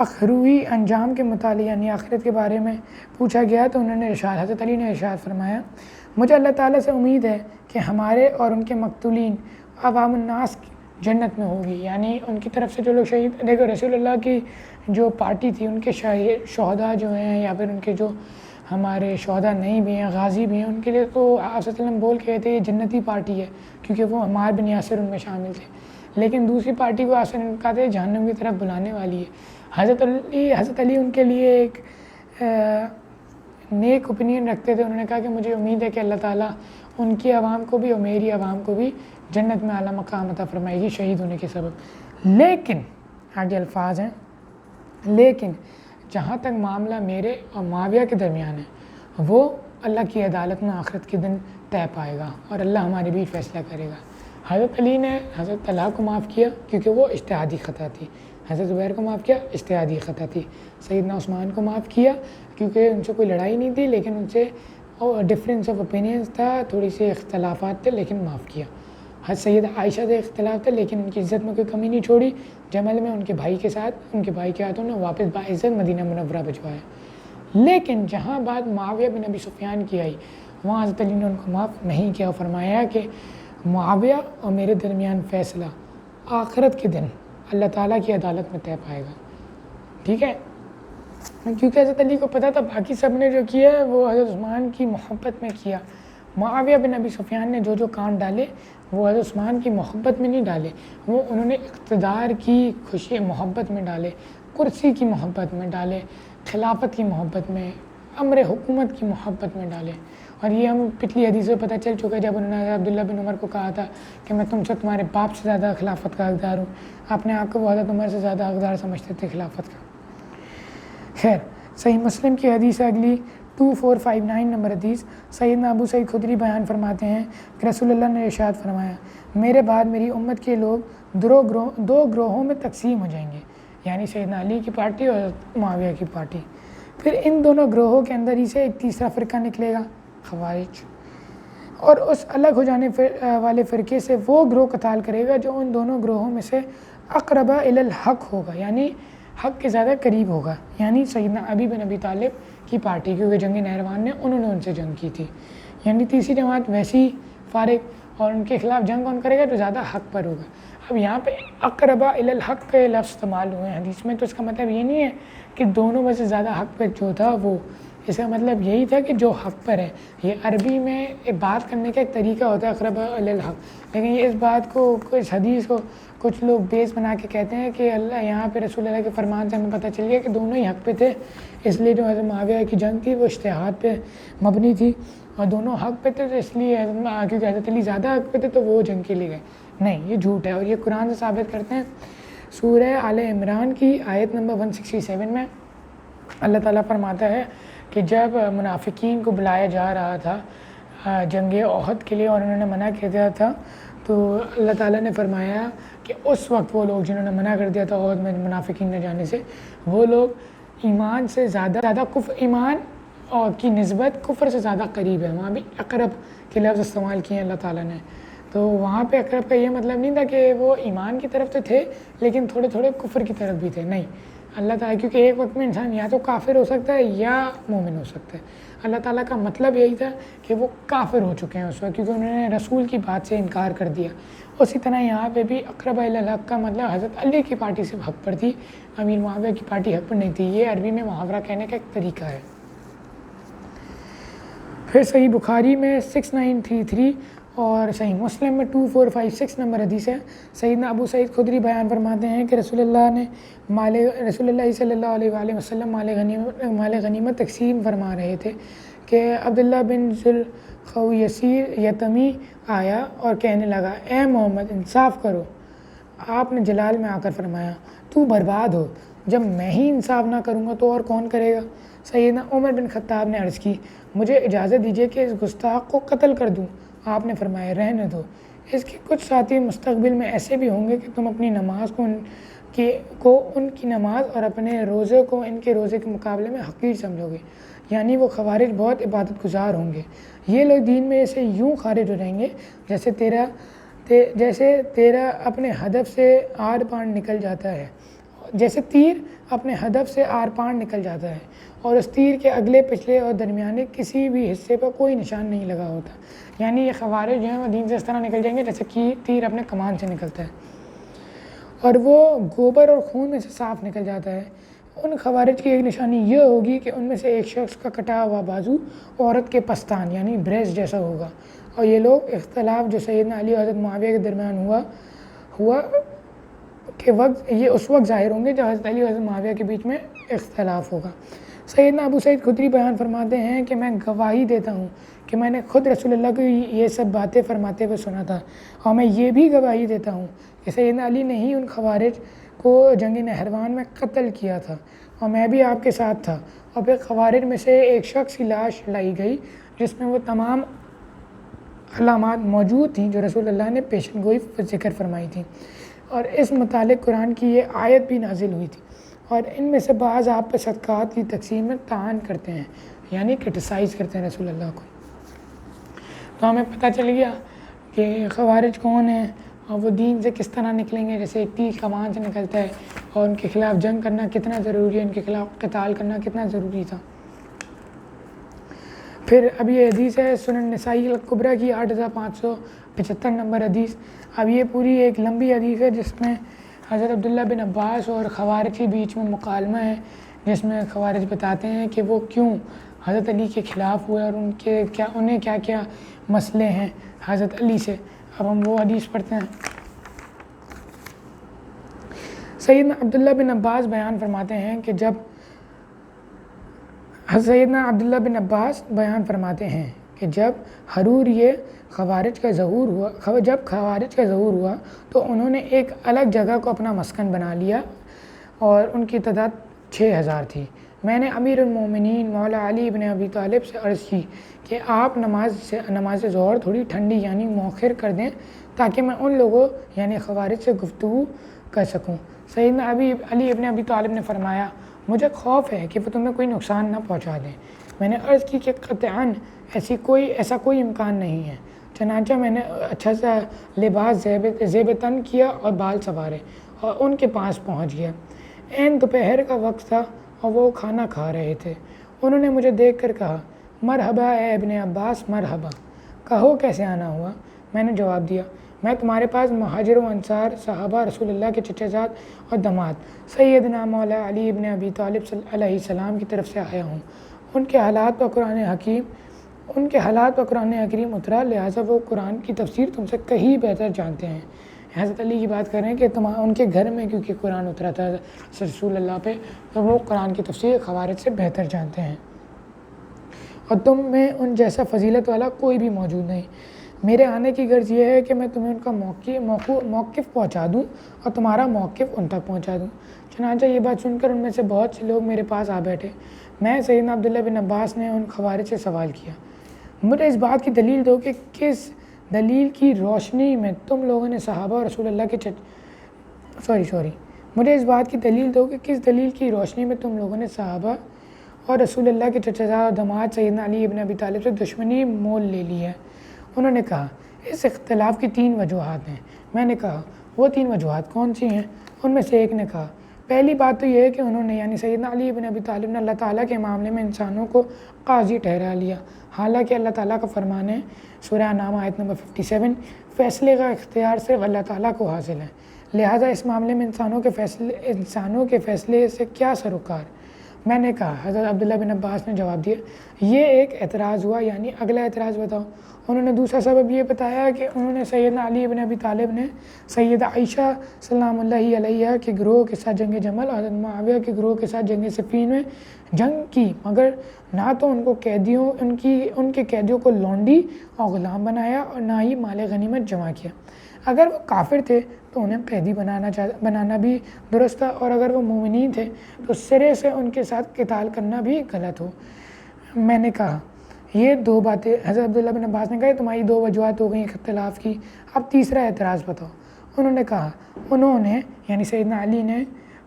اخروی انجام کے متعلق یعنی آخرت کے بارے میں پوچھا گیا تو انہوں نے حضرت علی نے ارشاد فرمایا: مجھے اللہ تعالیٰ سے امید ہے کہ ہمارے اور ان کے مقتولین عوام الناس جنت میں ہوگی، یعنی ان کی طرف سے جو لوگ شہید، دیکھو رسول اللہ کی جو پارٹی تھی ان کے شہداء جو ہیں یا پھر ان کے جو ہمارے شہداء نہیں بھی ہیں، غازی بھی ہیں، ان کے لیے تو آپ صلی اللہ علیہ وسلم بول کے تھے یہ جنتی پارٹی ہے، کیونکہ وہ عمار بن یاسر ان میں شامل تھے، لیکن دوسری پارٹی کو آپ صلی اللہ علیہ وسلم کہا تھا جہنم کی طرف بلانے والی ہے۔ حضرت علی ان کے لیے ایک نیک اوپینین رکھتے تھے، انہوں نے کہا کہ مجھے امید ہے کہ اللہ تعالیٰ ان کی عوام کو بھی اور میری عوام کو بھی جنت میں اعلیٰ مقام عطا فرمائے گی شہید ہونے کے سبب۔ لیکن آگے الفاظ ہیں، لیکن جہاں تک معاملہ میرے اور معاویہ کے درمیان ہے وہ اللہ کی عدالت میں آخرت کے دن طے پائے گا اور اللہ ہمارے بھی فیصلہ کرے گا۔ حضرت علی نے حضرت طلحہ کو معاف کیا کیونکہ وہ اجتہادی خطا تھی، حضرت زبیر کو معاف کیا، اجتہادی خطا تھی، سیدنا عثمان کو معاف کیا کیونکہ ان سے کوئی لڑائی نہیں تھی لیکن ان سے ڈفرینس آف اوپینینس تھا، تھوڑی سی اختلافات تھے لیکن معاف کیا۔ حضرت سیدہ عائشہ سے اختلاف تھے لیکن ان کی عزت میں کوئی کمی نہیں چھوڑی، جمل میں ان کے بھائی کے ساتھ ان کے بھائی کے ہاتھوں نے واپس باعزت مدینہ منورہ بھجوایا۔ لیکن جہاں بات معاویہ بن ابی سفیان کی آئی وہاں حضرت علی نے ان کو معاف نہیں کیا اور فرمایا کہ معاویہ اور میرے درمیان فیصلہ آخرت کے دن اللہ تعالیٰ کی عدالت میں طے پائے گا، ٹھیک ہے؟ کیونکہ حضرت علی کو پتہ تھا باقی سب نے جو کیا ہے وہ حضرت عثمان کی محبت میں کیا، معاویہ بن ابی سفیان نے جو کام ڈالے وہ حضرت عثمان کی محبت میں نہیں ڈالے، وہ انہوں نے اقتدار کی خوشی محبت میں ڈالے، کرسی کی محبت میں ڈالے، خلافت کی محبت میں، امر حکومت کی محبت میں ڈالے۔ اور یہ ہم پچھلی حدیث سے پتہ چل چکا ہے جب انہوں نے عبداللہ بن عمر کو کہا تھا کہ میں تم سے تمہارے باپ سے زیادہ خلافت کا حقدار ہوں، اپنے آپ کو وہ حضرت عمر سے زیادہ حقدار سمجھتے تھے خلافت کا۔ خیر، صحیح مسلم کی حدیث اگلی 2459 نمبر حدیث، سیدنا ابو سعید خدری بیان فرماتے ہیں کہ رسول اللہ نے ارشاد فرمایا: میرے بعد میری امت کے لوگ دو گروہوں میں تقسیم ہو جائیں گے، یعنی سیدنا علی کی پارٹی اور معاویہ کی پارٹی، پھر ان دونوں گروہوں کے اندر ہی سے ایک تیسرا فرقہ نکلے گا، خوارج، اور اس الگ ہو جانے والے فرقے سے وہ گروہ قتال کرے گا جو ان دونوں گروہوں میں سے اقرب الی الحق ہوگا، یعنی حق کے زیادہ قریب ہوگا، یعنی سیدنا علی بن ابی طالب کی پارٹی، کیونکہ جنگ نہروان نے انہوں نے ان سے جنگ کی تھی، یعنی تیسری جماعت ویسی فارغ، اور ان کے خلاف جنگ کون کرے گا جو زیادہ حق پر ہوگا۔ اب یہاں پہ اقرب الی الحق کے لفظ استعمال ہوئے ہیں حدیث میں، تو اس کا مطلب یہ نہیں ہے کہ دونوں میں سے زیادہ حق پر جو تھا وہ، اس کا مطلب یہی تھا کہ جو حق پر ہے۔ یہ عربی میں بات کرنے کا ایک طریقہ ہوتا ہے اقرب الی الحق، لیکن یہ اس بات کو اس حدیث کو کچھ لوگ بیس بنا کے کہتے ہیں کہ اللہ یہاں پہ رسول اللہ کے فرمان سے ہمیں پتہ چل گیا کہ دونوں ہی حق پہ تھے، اس لیے جو حضرت معاویہ کی جنگ تھی وہ اجتہاد پہ مبنی تھی، اور دونوں حق پہ تھے تو اس لیے کیونکہ حضرت علی زیادہ حق پہ تھے تو وہ جنگ کے لیے گئے۔ نہیں، یہ جھوٹ ہے، اور یہ قرآن سے ثابت کرتے ہیں۔ سورہ آل عمران کی آیت نمبر 167 میں اللہ تعالیٰ فرماتا ہے کہ جب منافقین کو بلایا جا رہا تھا جنگ احد کے لیے اور انہوں نے منع کر دیا تھا، تو اللہ تعالیٰ نے فرمایا کہ اس وقت وہ لوگ جنہوں نے منع کر دیا تھا احد میں منافقین نہ جانے سے، وہ لوگ ایمان سے زیادہ ایمان اور کی نسبت کفر سے زیادہ قریب ہے۔ وہاں بھی اقرب کے لفظ استعمال کیے ہیں اللہ تعالیٰ نے، تو وہاں پہ اقرب کا یہ مطلب نہیں تھا کہ وہ ایمان کی طرف تو تھے لیکن تھوڑے تھوڑے کفر کی طرف بھی تھے، نہیں، اللہ تعالیٰ، کیونکہ ایک وقت میں انسان یا تو کافر ہو سکتا ہے یا مومن ہو سکتا ہے. اللہ تعالیٰ کا مطلب یہی تھا کہ وہ کافر ہو چکے ہیں اس وقت، کیونکہ انہوں نے رسول کی بات سے انکار کر دیا. اسی طرح یہاں پہ بھی اقرب الی الحق کا مطلب حضرت علی کی پارٹی سے حق پر تھی، امیر معاویہ کی پارٹی حق پر نہیں تھی. یہ عربی میں محاورہ کہنے کا ایک طریقہ ہے. پھر صحیح بخاری میں 6933 اور صحیح مسلم میں 2456 نمبر حدیث ہے. سیدنا ابو سعید خدری بیان فرماتے ہیں کہ رسول اللہ صلی اللہ علیہ وآلہ وسلم مال غنیمت تقسیم فرما رہے تھے کہ عبداللہ بن ذوالخویصیر یتمی آیا اور کہنے لگا، اے محمد انصاف کرو. آپ نے جلال میں آ کر فرمایا، تو برباد ہو، جب میں ہی انصاف نہ کروں گا تو اور کون کرے گا؟ سیدنا عمر بن خطاب نے عرض کی، مجھے اجازت دیجیے کہ اس گستاخ کو قتل کر دوں. آپ نے فرمایا، رہنے دو، اس کے کچھ ساتھی مستقبل میں ایسے بھی ہوں گے کہ تم اپنی نماز کو ان کی نماز اور اپنے روزے کو ان کے روزے کے مقابلے میں حقیر سمجھو گے. یعنی وہ خوارج بہت عبادت گزار ہوں گے. یہ لوگ دین میں سے یوں خارج ہو جائیں گے جیسے تیرا اپنے ہدف سے آر پار نکل جاتا ہے، جیسے تیر اپنے ہدف سے آر پار نکل جاتا ہے اور اس تیر کے اگلے پچھلے اور درمیانے کسی بھی حصے پر کوئی نشان نہیں لگا ہوتا. یعنی یہ خوارج جو ہیں وہ دین سے اس طرح نکل جائیں گے جیسے کہ تیر اپنے کمان سے نکلتا ہے اور وہ گوبر اور خون میں سے صاف نکل جاتا ہے. ان خوارج کی ایک نشانی یہ ہوگی کہ ان میں سے ایک شخص کا کٹا ہوا بازو عورت کے پستان یعنی بریسٹ جیسا ہوگا. اور یہ لوگ اختلاف جو سیدنا علی اور حضرت معاویہ کے درمیان ہوا کہ یہ اس وقت ظاہر ہوں گے جب حضرت علی اور حضرت معاویہ کے بیچ میں اختلاف ہوگا. سیدنا ابو سعید خدری بیان فرماتے ہیں کہ میں گواہی دیتا ہوں کہ میں نے خود رسول اللہ کو یہ سب باتیں فرماتے ہوئے سنا تھا، اور میں یہ بھی گواہی دیتا ہوں کہ سیدنا علی نے ہی ان خوارج کو جنگ نہروان میں قتل کیا تھا اور میں بھی آپ کے ساتھ تھا. اور پھر خوارج میں سے ایک شخص کی لاش لائی گئی جس میں وہ تمام علامات موجود تھیں جو رسول اللہ نے پیشن گوئی ذکر فرمائی تھیں، اور اس متعلق قرآن کی یہ آیت بھی نازل ہوئی تھی. اور ان میں سے بعض آپ پر صدقات کی تقسیم میں طعن کرتے ہیں، یعنی کرٹیسائز کرتے ہیں رسول اللہ کو. تو ہمیں پتہ چل گیا کہ خوارج کون ہیں اور وہ دین سے کس طرح نکلیں گے. جیسے ایک تیر کمان سے نکلتا ہے اور ان کے خلاف جنگ کرنا کتنا ضروری ہے، ان کے خلاف قتال کرنا کتنا ضروری تھا. پھر اب یہ حدیث ہے سنن نسائی الکبریٰ کی 8575 نمبر حدیث. اب یہ پوری ایک لمبی حدیث ہے جس میں حضرت عبداللہ بن عباس اور خوارج کے بیچ میں مکالمہ ہے، جس میں خوارج بتاتے ہیں کہ وہ کیوں حضرت علی کے خلاف ہوئے اور انہیں کیا کیا مسئلے ہیں حضرت علی سے. اب ہم وہ حدیث پڑھتے ہیں. سیدنا عبداللہ بن عباس بیان فرماتے ہیں کہ جب حرور یہ خوارج کا ظہور ہوا تو انہوں نے ایک الگ جگہ کو اپنا مسکن بنا لیا اور ان کی تعداد 6000 تھی. میں نے امیر المومنین مولا علی ابن ابی طالب سے عرض کی کہ آپ نماز ظہر تھوڑی ٹھنڈی یعنی مؤخر کر دیں تاکہ میں ان لوگوں یعنی خوارج سے گفتگو کر سکوں. سیدنا علی ابن ابی طالب نے فرمایا، مجھے خوف ہے کہ وہ تمہیں کوئی نقصان نہ پہنچا دیں. میں نے عرض کی کہ قطعاً ایسا کوئی امکان نہیں ہے. چنانچہ میں نے اچھا سا لباس زیب تن کیا اور بال سنوارے اور ان کے پاس پہنچ گیا. عین دوپہر کا وقت تھا اور وہ کھانا کھا رہے تھے. انہوں نے مجھے دیکھ کر کہا، مرحبا اے ابن عباس، مرحبا، کہو کیسے آنا ہوا؟ میں نے جواب دیا، میں تمہارے پاس مہاجر و انصار صحابہ رسول اللہ کے چچا زاد اور داماد سیدنا مولا علی ابن ابی طالب علیہ السلام کی طرف سے آیا ہوں. ان کے حالات پر قرآن حکیم اترا، لہٰذا وہ قرآن کی تفسیر تم سے کہیں بہتر جانتے ہیں. حضرت علی کی بات کر رہے ہیں کہ ان کے گھر میں کیونکہ قرآن اترا تھا رسول اللہ پہ، تو وہ قرآن کی تفسیر خوارج سے بہتر جانتے ہیں، اور تم میں ان جیسا فضیلت والا کوئی بھی موجود نہیں. میرے آنے کی غرض یہ ہے کہ میں تمہیں ان کا موقف پہنچا دوں اور تمہارا موقف ان تک پہنچا دوں. چنانچہ یہ بات سن کر ان میں سے بہت سے لوگ میرے پاس آ بیٹھے. میں سیدنا عبداللہ بن عباس نے ان خوارج سے سوال کیا، مجھے اس بات کی دلیل دو کہ کس دلیل کی روشنی میں تم لوگوں نے صحابہ اور رسول اللہ کے مجھے اس بات کی دلیل دو کہ کس دلیل کی روشنی میں تم لوگوں نے صحابہ اور رسول اللہ کے چچا زاد اور داماد سیدنا علی ابن ابی طالب سے دشمنی مول لے لی ہے. انہوں نے کہا، اس اختلاف کی 3 وجوہات ہیں. میں نے کہا، وہ 3 وجوہات کون سی ہیں؟ ان میں سے ایک نے کہا، پہلی بات تو یہ ہے کہ انہوں نے یعنی سیدنا علی بن ابی طالب نے اللہ تعالیٰ کے معاملے میں انسانوں کو قاضی ٹھہرا لیا، حالانکہ اللہ تعالیٰ کا فرمان ہے سورہ انعام آیت نمبر 57، فیصلے کا اختیار صرف اللہ تعالیٰ کو حاصل ہے، لہٰذا اس معاملے میں انسانوں کے فیصلے سے کیا سروکار؟ میں نے کہا، حضرت عبداللہ بن عباس نے جواب دیا، یہ ایک اعتراض ہوا، یعنی اگلا اعتراض بتاؤ۔ انہوں نے دوسرا سبب یہ بتایا کہ انہوں نے سیدنا علی بن ابی طالب نے سیدہ عائشہ سلام اللہ علیہ کے گروہ کے ساتھ جنگ جمل اور حضرت معاویہ کے گروہ کے ساتھ جنگ صفین میں جنگ کی، مگر نہ تو ان کے قیدیوں کو لونڈی اور غلام بنایا اور نہ ہی مال غنیمت جمع کیا۔ اگر وہ کافر تھے تو انہیں قیدی بنانا بھی درست تھا، اور اگر وہ مومنین تھے تو سرے سے ان کے ساتھ قتال کرنا بھی غلط ہو۔ میں نے کہا، یہ دو باتیں حضرت عبداللہ بن عباس نے کہا، تمہاری دو وجوہات ہو گئیں اختلاف کی، اب تیسرا اعتراض بتاؤ۔ انہوں نے کہا، انہوں نے یعنی سیدنا علی نے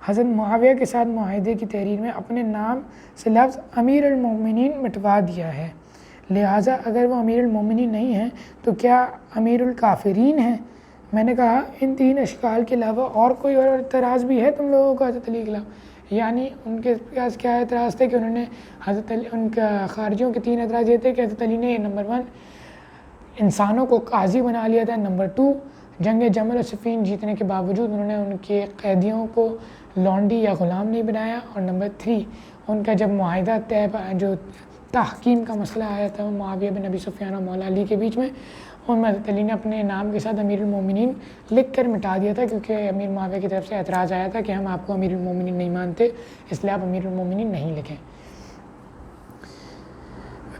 حضرت معاویہ کے ساتھ معاہدے کی تحریر میں اپنے نام سے لفظ امیر المومنین مٹوا دیا ہے، لہٰذا اگر وہ امیر المومنین نہیں ہیں تو کیا امیر الکافرین ہیں؟ میں نے کہا، ان تین اشکال کے علاوہ اور کوئی اور اعتراض بھی ہے تم لوگوں کا حضرت علی کے خلاف؟ یعنی ان کے پاس کیا اعتراض تھے کہ انہوں نے حضرت علی، ان کا خارجیوں کے تین اعتراض یہ تھے کہ حضرت علی نے نمبر 1 انسانوں کو قاضی بنا لیا تھا، نمبر 2 جنگ جمل اور صفین جیتنے کے باوجود انہوں نے ان کے قیدیوں کو لونڈی یا غلام نہیں بنایا، اور نمبر 3 ان کا جب معاہدہ جو تحکیم کا مسئلہ آیا تھا معاویہ بن ابی سفیان اور مولا علی کے بیچ میں، ان میں حضرت علی نے اپنے نام کے ساتھ امیر المومنین لکھ کر مٹا دیا تھا، کیونکہ امیر معاویہ کی طرف سے اعتراض آیا تھا کہ ہم آپ کو امیر المومنین نہیں مانتے، اس لیے آپ امیر المومنین نہیں لکھیں۔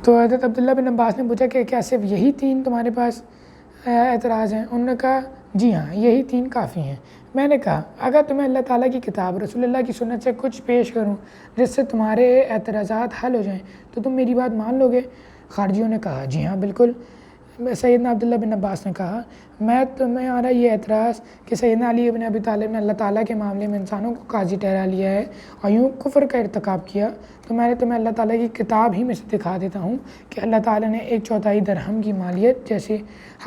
تو حضرت عبداللہ بن عباس نے پوچھا کہ کیا صرف یہی 3 تمہارے پاس اعتراض ہیں؟ انہوں نے کہا، جی ہاں، یہی 3 کافی ہیں۔ میں نے کہا، اگر تمہیں اللہ تعالیٰ کی کتاب رسول اللہ کی سنت سے کچھ پیش کروں جس سے تمہارے اعتراضات حل ہو جائیں تو تم میری بات مان لو گے؟ خارجیوں نے کہا، جی ہاں بالکل۔ سیدنا عبداللہ بن عباس نے کہا، میں تمہارا یہ اعتراض کہ سیدنا علی بن ابی طالب نے اللہ تعالیٰ کے معاملے میں انسانوں کو قاضی ٹھہرا لیا ہے اور یوں کفر کا ارتکاب کیا، تو میں نے تمہیں اللہ تعالیٰ کی کتاب ہی میں سے دکھا دیتا ہوں کہ اللہ تعالیٰ نے 1/4 درہم کی مالیت جیسی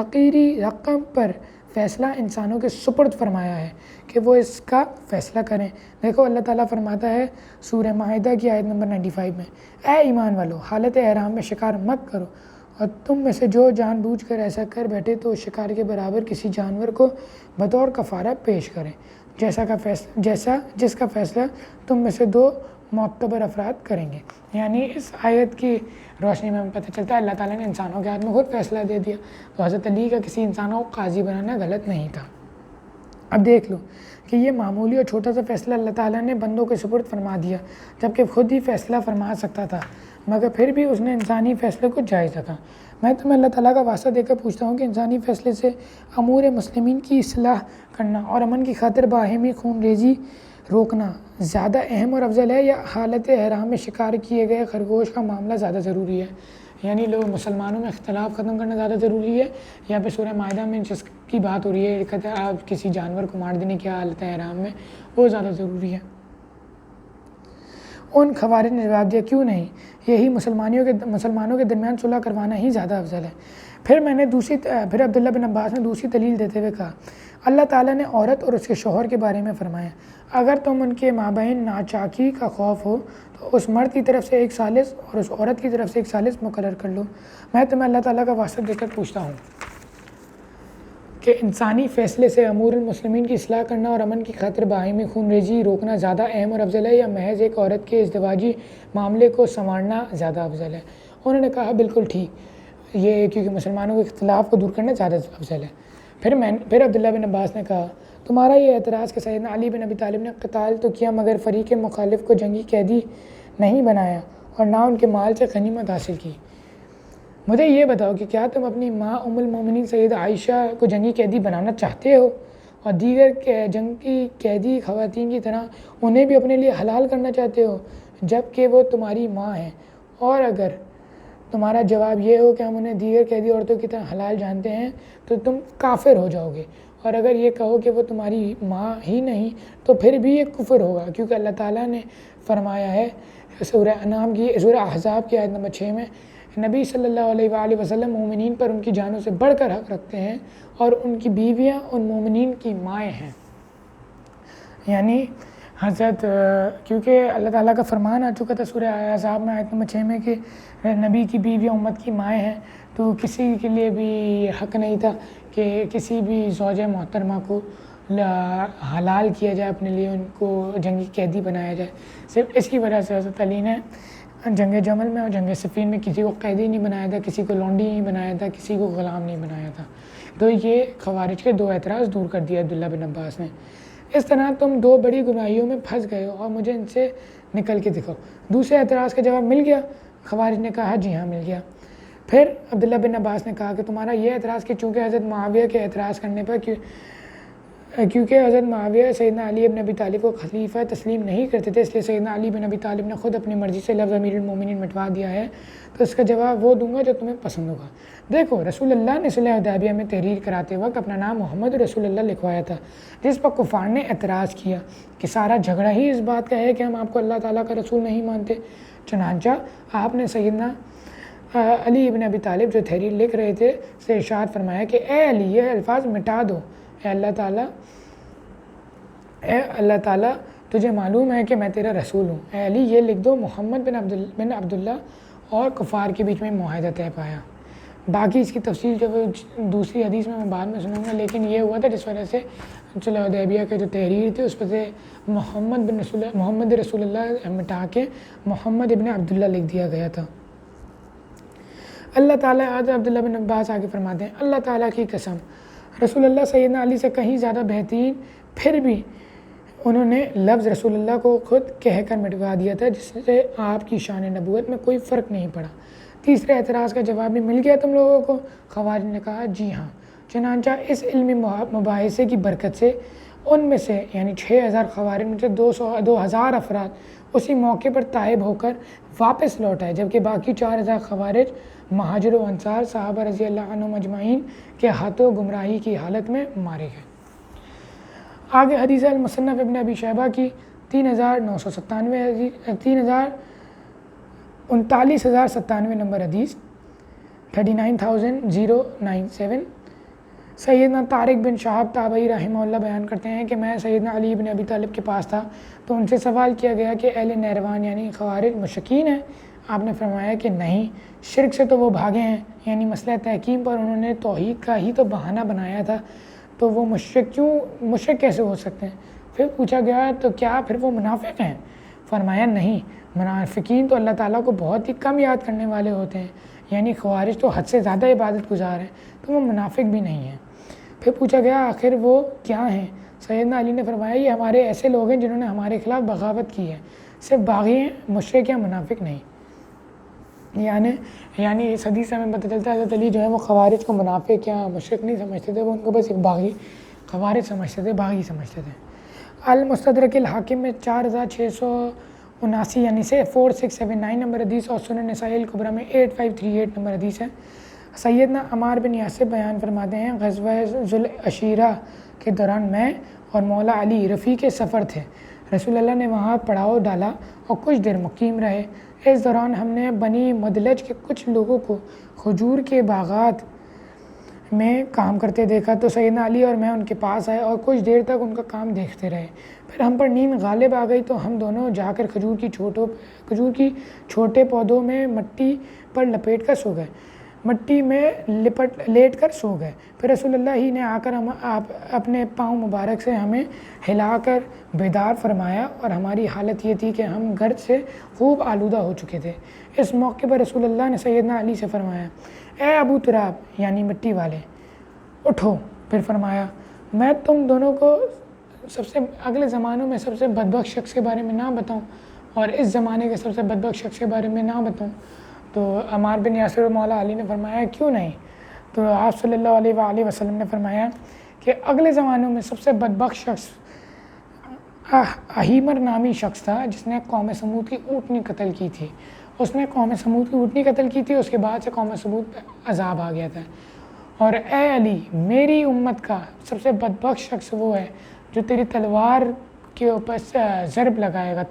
حقیری رقم پر فیصلہ انسانوں کے سپرد فرمایا ہے کہ وہ اس کا فیصلہ کریں۔ دیکھو، اللہ تعالیٰ فرماتا ہے سورہ مائدہ کی آیت نمبر 95 میں، اے ایمان والو، حالت احرام میں شکار مت کرو، اور تم میں سے جو جان بوجھ کر ایسا کر بیٹھے تو شکار کے برابر کسی جانور کو بطور کفارہ پیش کریں، جس کا فیصلہ تم میں سے 2 معتبر افراد کریں گے۔ یعنی اس آیت کی روشنی میں ہمیں پتہ چلتا ہے اللہ تعالیٰ نے انسانوں کے ہاتھ میں خود فیصلہ دے دیا، تو حضرت علی کا کسی انسانوں کو قاضی بنانا غلط نہیں تھا۔ اب دیکھ لو کہ یہ معمولی اور چھوٹا سا فیصلہ اللہ تعالیٰ نے بندوں کے سپرد فرما دیا، جبکہ خود ہی فیصلہ فرما سکتا تھا، مگر پھر بھی اس نے انسانی فیصلے کو جائز رکھا۔ میں تمہیں اللہ تعالیٰ کا واسطہ دے کر پوچھتا ہوں کہ انسانی فیصلے سے امور مسلمین کی اصلاح کرنا اور امن کی خاطر باہمی خون ریزی روکنا زیادہ اہم اور افضل ہے، یا حالت احرام میں شکار کیے گئے خرگوش کا معاملہ زیادہ ضروری ہے؟ یعنی لوگ مسلمانوں میں اختلاف ختم کرنا زیادہ ضروری ہے، یا پھر سورہ مائدہ میں جس کی بات ہو رہی ہے کہ آپ کسی جانور کو مار دینے کی حالت احرام میں، وہ زیادہ ضروری ہے؟ ان خوارج نے جواب دیا، کیوں نہیں، یہی مسلمانوں کے درمیان صلح کروانا ہی زیادہ افضل ہے۔ پھر عبداللہ بن عباس نے دوسری دلیل دیتے ہوئے کہا، اللہ تعالیٰ نے عورت اور اس کے شوہر کے بارے میں فرمایا، اگر تم ان کے مابین ناچاکی کا خوف ہو تو اس مرد کی طرف سے 1 ثالث اور اس عورت کی طرف سے 1 ثالث مقرر کر لو۔ میں تمہیں اللہ تعالیٰ کا واسطہ دے کر پوچھتا ہوں کہ انسانی فیصلے سے امور المسلمین کی اصلاح کرنا اور امن کی خاطر باہمی خون ریزی روکنا زیادہ اہم اور افضل ہے، یا محض ایک عورت کے ازدواجی معاملے کو سنوارنا زیادہ افضل ہے؟ انہوں نے کہا، بالکل ٹھیک، یہ کیونکہ مسلمانوں کے اختلاف کو دور کرنا زیادہ افضل ہے۔ پھر عبداللہ بن عباس نے کہا، تمہارا یہ اعتراض کہ سیدنا علی بن ابی طالب نے قتال تو کیا مگر فریق مخالف کو جنگی قیدی نہیں بنایا اور نہ ان کے مال سے غنیمت حاصل کی۔ مجھے یہ بتاؤ کہ کیا تم اپنی ماں ام المومنین سیدہ عائشہ کو جنگی قیدی بنانا چاہتے ہو اور دیگر جنگی قیدی خواتین کی طرح انہیں بھی اپنے لیے حلال کرنا چاہتے ہو جب کہ وہ تمہاری ماں ہیں؟ اور اگر تمہارا جواب یہ ہو کہ ہم انہیں دیگر قیدی عورتوں کی طرح حلال جانتے ہیں تو تم کافر ہو جاؤ گے، اور اگر یہ کہو کہ وہ تمہاری ماں ہی نہیں تو پھر بھی یہ کفر ہوگا، کیونکہ اللہ تعالیٰ نے فرمایا ہے سورہ احزاب کی آیت نمبر 6 میں، نبی صلی اللہ علیہ وآلہ وسلم مومنین پر ان کی جانوں سے بڑھ کر حق رکھتے ہیں اور ان کی بیویاں ان مومنین کی مائیں ہیں۔ یعنی حضرت کیونکہ اللہ تعالیٰ کا فرمان آ چکا تھا سورہ احزاب میں آیت نمبر 6 میں کہ نبی کی بیوی امت کی مائیں ہیں، تو کسی کے لیے بھی حق نہیں تھا کہ کسی بھی زوجہ محترمہ کو حلال کیا جائے اپنے لیے، ان کو جنگی قیدی بنایا جائے۔ صرف اس کی وجہ سے حضرت علی نے جنگ جمل میں اور جنگ صفین میں کسی کو قیدی نہیں بنایا تھا، کسی کو لونڈی نہیں بنایا تھا، کسی کو غلام نہیں بنایا تھا۔ تو یہ خوارج کے 2 اعتراض دور کر دیا عبداللہ بن عباس نے۔ اس طرح تم 2 بڑی گناہیوں میں پھنس گئے ہو اور مجھے ان سے نکل کے دکھاؤ۔ دوسرے اعتراض کا جواب مل گیا؟ خوارج نے کہا جی ہاں مل گیا۔ پھر عبداللہ بن عباس نے کہا کہ تمہارا یہ اعتراض کہ چونکہ حضرت معاویہ کے اعتراض کرنے پر کیونکہ حضرت معاویہ سیدنا علی بن ابی طالب کو خلیفہ تسلیم نہیں کرتے تھے، اس لیے سیدنا علی بن ابی طالب نے خود اپنی مرضی سے لفظ امیر المومنین مٹوا دیا ہے، تو اس کا جواب وہ دوں گا جو تمہیں پسند ہوگا۔ دیکھو، رسول اللہ نے صلح حدیبیہ میں تحریر کراتے وقت اپنا نام محمد رسول اللہ لکھوایا تھا، جس پر کفار نے اعتراض کیا کہ سارا جھگڑا ہی اس بات کا ہے کہ ہم آپ کو اللہ تعالیٰ کا رسول نہیں مانتے۔ چنانچہ آپ نے سیدنا علی ابن ابی طالب جو تحریر لکھ رہے تھے سے ارشاد فرمایا کہ اے علی، یہ الفاظ مٹا دو۔ اے اللہ تعالیٰ تجھے معلوم ہے کہ میں تیرا رسول ہوں۔ اے علی، یہ لکھ دو محمد بن عبداللہ، اور کفار کے بیچ میں معاہدہ طے پایا۔ باقی اس کی تفصیل جو دوسری حدیث میں بعد میں سنوں گا، لیکن یہ ہوا تھا جس وجہ سے صلح حدیبیہ کے جو تحریر تھی اس پر سے محمد رسول اللہ مٹا کے محمد ابن عبداللہ لکھ دیا گیا تھا۔ اللہ تعالیٰ عبداللہ بن عباس آگے فرماتے ہیں، اللہ تعالیٰ کی قسم، رسول اللہ سیدنا علی سے کہیں زیادہ بہترین، پھر بھی انہوں نے لفظ رسول اللہ کو خود کہہ کر مٹوا دیا تھا، جس سے آپ کی شان نبوت میں کوئی فرق نہیں پڑا۔ تیسرے اعتراض کا جواب بھی مل گیا تم لوگوں کو؟ خوارج نے کہا جی ہاں۔ چنانچہ اس علمی مباحثے کی برکت سے ان میں سے یعنی 6000 خوارج میں سے 2000 افراد اسی موقع پر تائب ہو کر واپس لوٹ آئے، جبکہ باقی 4000 خوارج مہاجر و انصار صحابہ رضی اللہ عنہم اجمعین کے ہاتھوں گمراہی کی حالت میں مارے گئے۔ آگے حدیث المصنف ابن ابی شیبہ کی 39,097 نمبر حدیث 39,097۔ سیدنا طارق بن شہاب تابعی رحمہ اللہ بیان کرتے ہیں کہ میں سیدنا علی بن ابی طالب کے پاس تھا تو ان سے سوال کیا گیا کہ اہل نیروان یعنی خوارج مشرکین ہیں؟ آپ نے فرمایا کہ نہیں، شرک سے تو وہ بھاگے ہیں، یعنی مسئلہ تحکیم پر انہوں نے توحید کا ہی تو بہانہ بنایا تھا، تو وہ مشرک کیسے ہو سکتے ہیں؟ پھر پوچھا گیا تو کیا پھر وہ منافق ہیں؟ فرمایا نہیں، منافقین تو اللہ تعالیٰ کو بہت ہی کم یاد کرنے والے ہوتے ہیں، یعنی خوارج تو حد سے زیادہ عبادت گزار ہیں، تو وہ منافق بھی نہیں ہیں۔ پھر پوچھا گیا آخر وہ کیا ہیں؟ سیدنا علی نے فرمایا یہ ہمارے ایسے لوگ ہیں جنہوں نے ہمارے خلاف بغاوت کی ہے، صرف باغی ہیں، مشرک یا منافق نہیں۔ یعنی اس حدیث سے ہمیں پتہ چلتا ہے حضرت علی جو ہے وہ خوارج کو منافق یا مشرک نہیں سمجھتے تھے، وہ ان کو بس ایک باغی خوارج سمجھتے تھے، باغی سمجھتے تھے۔ المستدرک الحاکم میں 4679 یعنی سے 4679 نمبر حدیث اور سنن نسائی الکبریٰ میں 8538 نمبر حدیث ہے۔ سیدنا عمار بن یاسر بیان فرماتے ہیں غزوہ ذوالعشیرہ کے دوران میں اور مولا علی رفیق سفر تھے، رسول اللہ نے وہاں پڑاؤ ڈالا اور کچھ دیر مقیم رہے۔ اس دوران ہم نے بنی مدلج کے کچھ لوگوں کو کھجور کے باغات میں کام کرتے دیکھا، تو سیدنا علی اور میں ان کے پاس آئے اور کچھ دیر تک ان کا کام دیکھتے رہے۔ پھر ہم پر نیند غالب آ گئی تو ہم دونوں جا کر کھجور کی چھوٹے پودوں میں مٹی پر لپیٹ کر سو گئے، مٹی میں لیٹ کر سو گئے۔ پھر رسول اللہ ہی نے آ کر اپنے پاؤں مبارک سے ہمیں ہلا کر بیدار فرمایا، اور ہماری حالت یہ تھی کہ ہم گرد سے خوب آلودہ ہو چکے تھے۔ اس موقع پر رسول اللہ نے سیدنا علی سے فرمایا اے ابو تراب یعنی مٹی والے، اٹھو۔ پھر فرمایا میں تم دونوں کو اگلے زمانوں میں سب سے بدبخت شخص کے بارے میں نہ بتاؤں اور اس زمانے کے سب سے بدبخت شخص کے بارے میں نہ بتاؤں؟ تو عمار بن یاسر مولا علی نے فرمایا کیوں نہیں؟ تو آپ صلی اللہ علیہ وآلہ وسلم نے فرمایا کہ اگلے زمانوں میں سب سے بدبخت شخص احیمر نامی شخص تھا، جس نے قوم سمود کی اونٹنی قتل کی تھی۔ اس نے قوم سمود کی اونٹنی قتل کی تھی، اس کے بعد سے قوم سمود پہ عذاب آ گیا تھا۔ اور اے علی، میری امت کا سب سے بدبخت شخص وہ ہے جو تیری تلوار کے اوپر ضرب لگائے گا،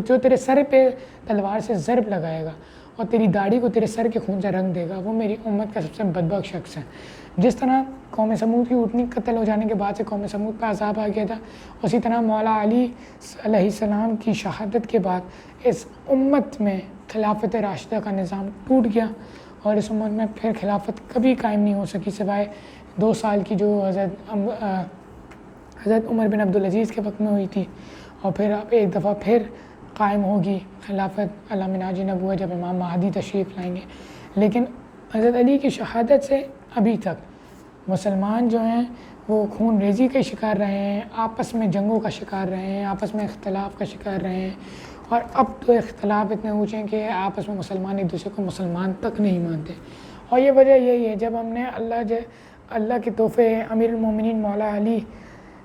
جو تیرے سر پہ تلوار سے ضرب لگائے گا اور تیری داڑھی کو تیرے سر کے خون سے رنگ دے گا، وہ میری امت کا سب سے بدبخت شخص ہے۔ جس طرح قوم سمود کی اونٹنی قتل ہو جانے کے بعد سے قوم سمود پہ عذاب آ گیا تھا، اسی طرح مولا علی علیہ السلام کی شہادت کے بعد اس امت میں خلافت راشدہ کا نظام ٹوٹ گیا، اور اس امت میں پھر خلافت کبھی قائم نہیں ہو سکی سوائے 2 سال کی جو حضرت عمر بن عبدالعزیز کے وقت میں ہوئی تھی، اور پھر اب ایک دفعہ پھر قائم ہوگی خلافت علی منہاج نبوت جب امام مہدی تشریف لائیں گے۔ لیکن حضرت علی کی شہادت سے ابھی تک مسلمان جو ہیں وہ خون ریزی کے شکار رہے ہیں، آپس میں جنگوں کا شکار رہے ہیں، آپس میں اختلاف کا شکار رہے ہیں، اور اب تو اختلاف اتنے اونچے ہیں کہ آپس میں مسلمان ایک دوسرے کو مسلمان تک نہیں مانتے۔ اور یہ وجہ یہی ہے، جب ہم نے اللہ کے تحفے امیر المومنین مولا علی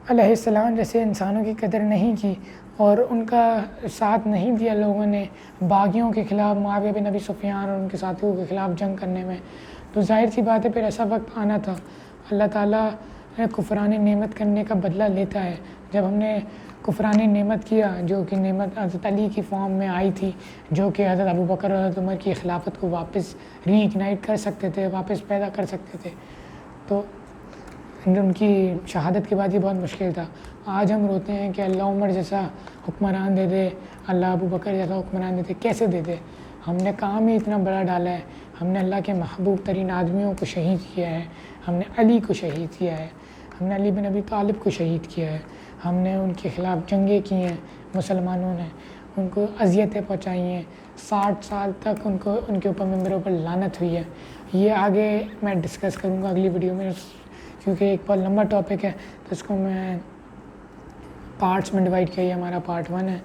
علیہ السلام جیسے انسانوں کی قدر نہیں کی اور ان کا ساتھ نہیں دیا لوگوں نے باغیوں کے خلاف، معاویہ بن ابی سفیان اور ان کے ساتھیوں کے خلاف جنگ کرنے میں، تو ظاہر سی بات ہے پھر ایسا وقت آنا تھا۔ اللہ تعالیٰ کفران نعمت کرنے کا بدلہ لیتا ہے۔ جب ہم نے کفران نعمت کیا، جو کہ نعمت حضرت علی کی فارم میں آئی تھی، جو کہ حضرت ابوبکر اور حضرت عمر کی خلافت کو واپس ری اگنائٹ کر سکتے تھے، واپس پیدا کر سکتے تھے، تو ان کی شہادت کے بعد یہ بہت مشکل تھا۔ آج ہم روتے ہیں کہ اللہ عمر جیسا حکمران دے دے، اللہ ابوبکر جیسا حکمران دے دے، کیسے دے دے؟ ہم نے کام ہی اتنا بڑا ڈالا ہے، ہم نے اللہ کے محبوب ترین آدمیوں کو شہید کیا ہے، ہم نے علی کو شہید کیا ہے، ہم نے علی بن ابی طالب کو شہید کیا ہے، ہم نے ان کے خلاف جنگیں کی ہیں، مسلمانوں نے ان کو اذیتیں پہنچائی ہیں، 60 سال تک ان کے اوپر ممبروں پر لعنت ہوئی ہے۔ یہ آگے میں ڈسکس کروں گا اگلی ویڈیو میں، کیونکہ ایک بہت لمبا ٹاپک ہے، تو اس کو میں پارٹس میں ڈیوائڈ کیا، یہ ہمارا پارٹ 1 ہے۔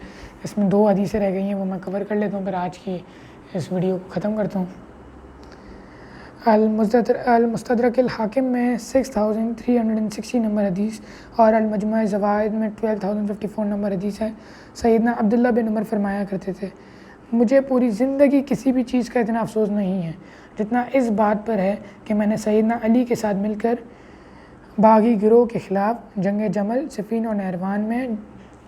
اس میں 2 حدیثیں رہ گئی ہیں، وہ میں کور کر لیتا ہوں، پھر آج کی اس ویڈیو کو ختم کرتا ہوں۔ المستدرک الحاکم میں 6360 نمبر حدیث اور المجمع زوائد میں 12054 نمبر حدیث ہے۔ سیدنا عبداللہ بن عمر فرمایا کرتے تھے، مجھے پوری زندگی کسی بھی چیز کا اتنا افسوس نہیں ہے جتنا اس بات پر ہے کہ میں نے سیدنا علی کے ساتھ مل کر باغی گروہ کے خلاف جنگ جمل، صفین اور نہروان میں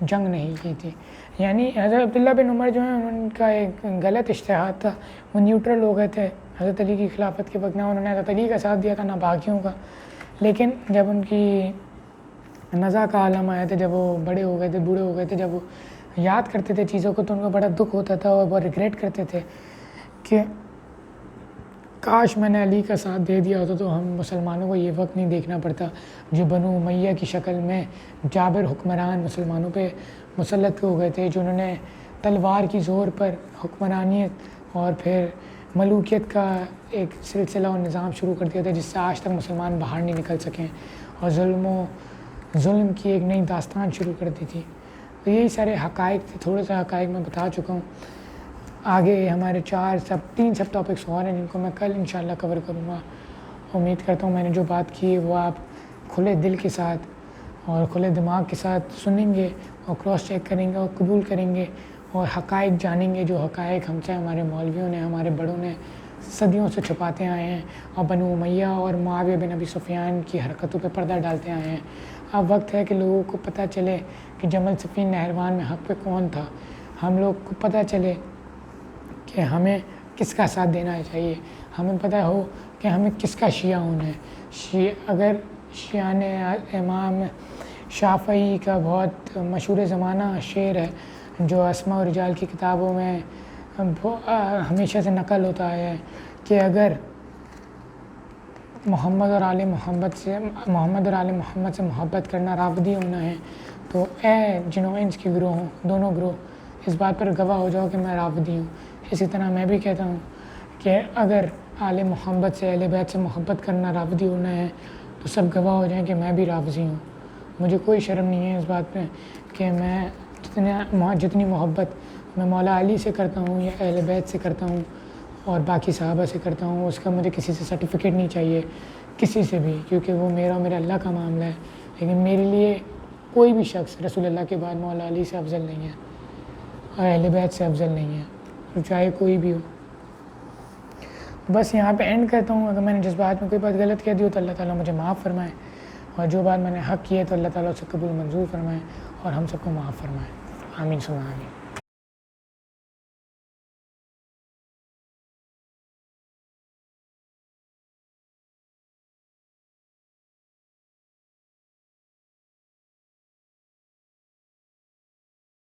جنگ نہیں کی تھی۔ یعنی حضرت عبداللہ بن عمر جو ہیں ان کا ایک غلط اجتہاد تھا، وہ نیوٹرل ہو گئے تھے حضرت علی کی خلافت کے وقت، نہ انہوں نے حضرت علی کا ساتھ دیا تھا نہ باغیوں کا۔ لیکن جب ان کی نزا کا عالم آیا تھا، جب وہ بڑے ہو گئے تھے، بوڑھے ہو گئے تھے، جب وہ یاد کرتے تھے چیزوں کو تو ان کو بڑا دکھ ہوتا تھا اور بہت ریگریٹ کرتے تھے کہ کاش میں نے علی کا ساتھ دے دیا ہوتا تو ہم مسلمانوں کو یہ وقت نہیں دیکھنا پڑتا جو بنو امیہ کی شکل میں جابر حکمران مسلمانوں پہ مسلط ہو گئے تھے، جنہوں نے تلوار کی زور پر حکمرانیت اور پھر ملوکیت کا ایک سلسلہ اور نظام شروع کر دیا تھا، جس سے آج تک مسلمان باہر نہیں نکل سکیں، اور ظلم کی ایک نئی داستان شروع کر دی تھی۔ تو یہی سارے حقائق تھے، تھوڑے سے حقائق میں بتا چکا ہوں۔ آگے ہمارے 3 سب ٹاپکس اور ہیں جن کو میں کل انشاءاللہ کور کروں گا۔ امید کرتا ہوں میں نے جو بات کی وہ آپ کھلے دل کے ساتھ اور کھلے دماغ کے ساتھ سنیں گے اور کراس چیک کریں گے اور قبول کریں گے اور حقائق جانیں گے، جو حقائق ہم سے ہمارے مولویوں نے، ہمارے بڑوں نے صدیوں سے چھپاتے آئے ہیں اور بنو امیہ اور معاویہ بن ابی سفیان کی حرکتوں پہ پردہ ڈالتے آئے ہیں۔ اب وقت ہے کہ لوگوں کو پتہ چلے کہ جمل، صفین، نہروان میں حق پہ کون تھا، ہم لوگ کو پتہ چلے کہ ہمیں کس کا ساتھ دینا چاہیے، ہمیں پتہ ہو کہ ہمیں کس کا شیعہ ہونا ہے۔ اگر شیعان امام شافعی کا بہت مشہور زمانہ شعر ہے جو اسماء و رجال کی کتابوں میں ہمیشہ سے نقل ہوتا ہے کہ اگر محمد اور آل محمد سے محبت کرنا رافضی ہونا ہے تو اے جنوں انس کے گروہوں، دونوں گروہ اس بات پر گواہ ہو جاؤ کہ میں رافضی ہوں۔ اسی طرح میں بھی کہتا ہوں کہ اگر آل محمد سے، اہل بیت سے محبت کرنا رافضی ہونا ہے تو سب گواہ ہو جائیں کہ میں بھی رافضی ہوں۔ مجھے کوئی شرم نہیں ہے اس بات پہ کہ میں جتنی محبت میں مولا علی سے کرتا ہوں یا اہل بیت سے کرتا ہوں اور باقی صحابہ سے کرتا ہوں، اس کا مجھے کسی سے سرٹیفکیٹ نہیں چاہیے، کسی سے بھی، کیونکہ وہ میرا اور میرے اللہ کا معاملہ ہے۔ لیکن میرے لیے کوئی بھی شخص رسول اللہ کے بعد مولا علی سے افضل نہیں ہے اور اہل بیت سے افضل نہیں ہے، چاہے کوئی بھی ہو۔ بس یہاں پہ اینڈ کرتا ہوں۔ اگر میں نے جس بات میں کوئی بات غلط کہہ دی ہو تو اللہ تعالیٰ مجھے معاف فرمائے، اور جو بات میں نے حق کی ہے تو اللہ تعالیٰ اسے قبول منظور فرمائے اور ہم سب کو معاف فرمائے۔ آمین ثم آمین۔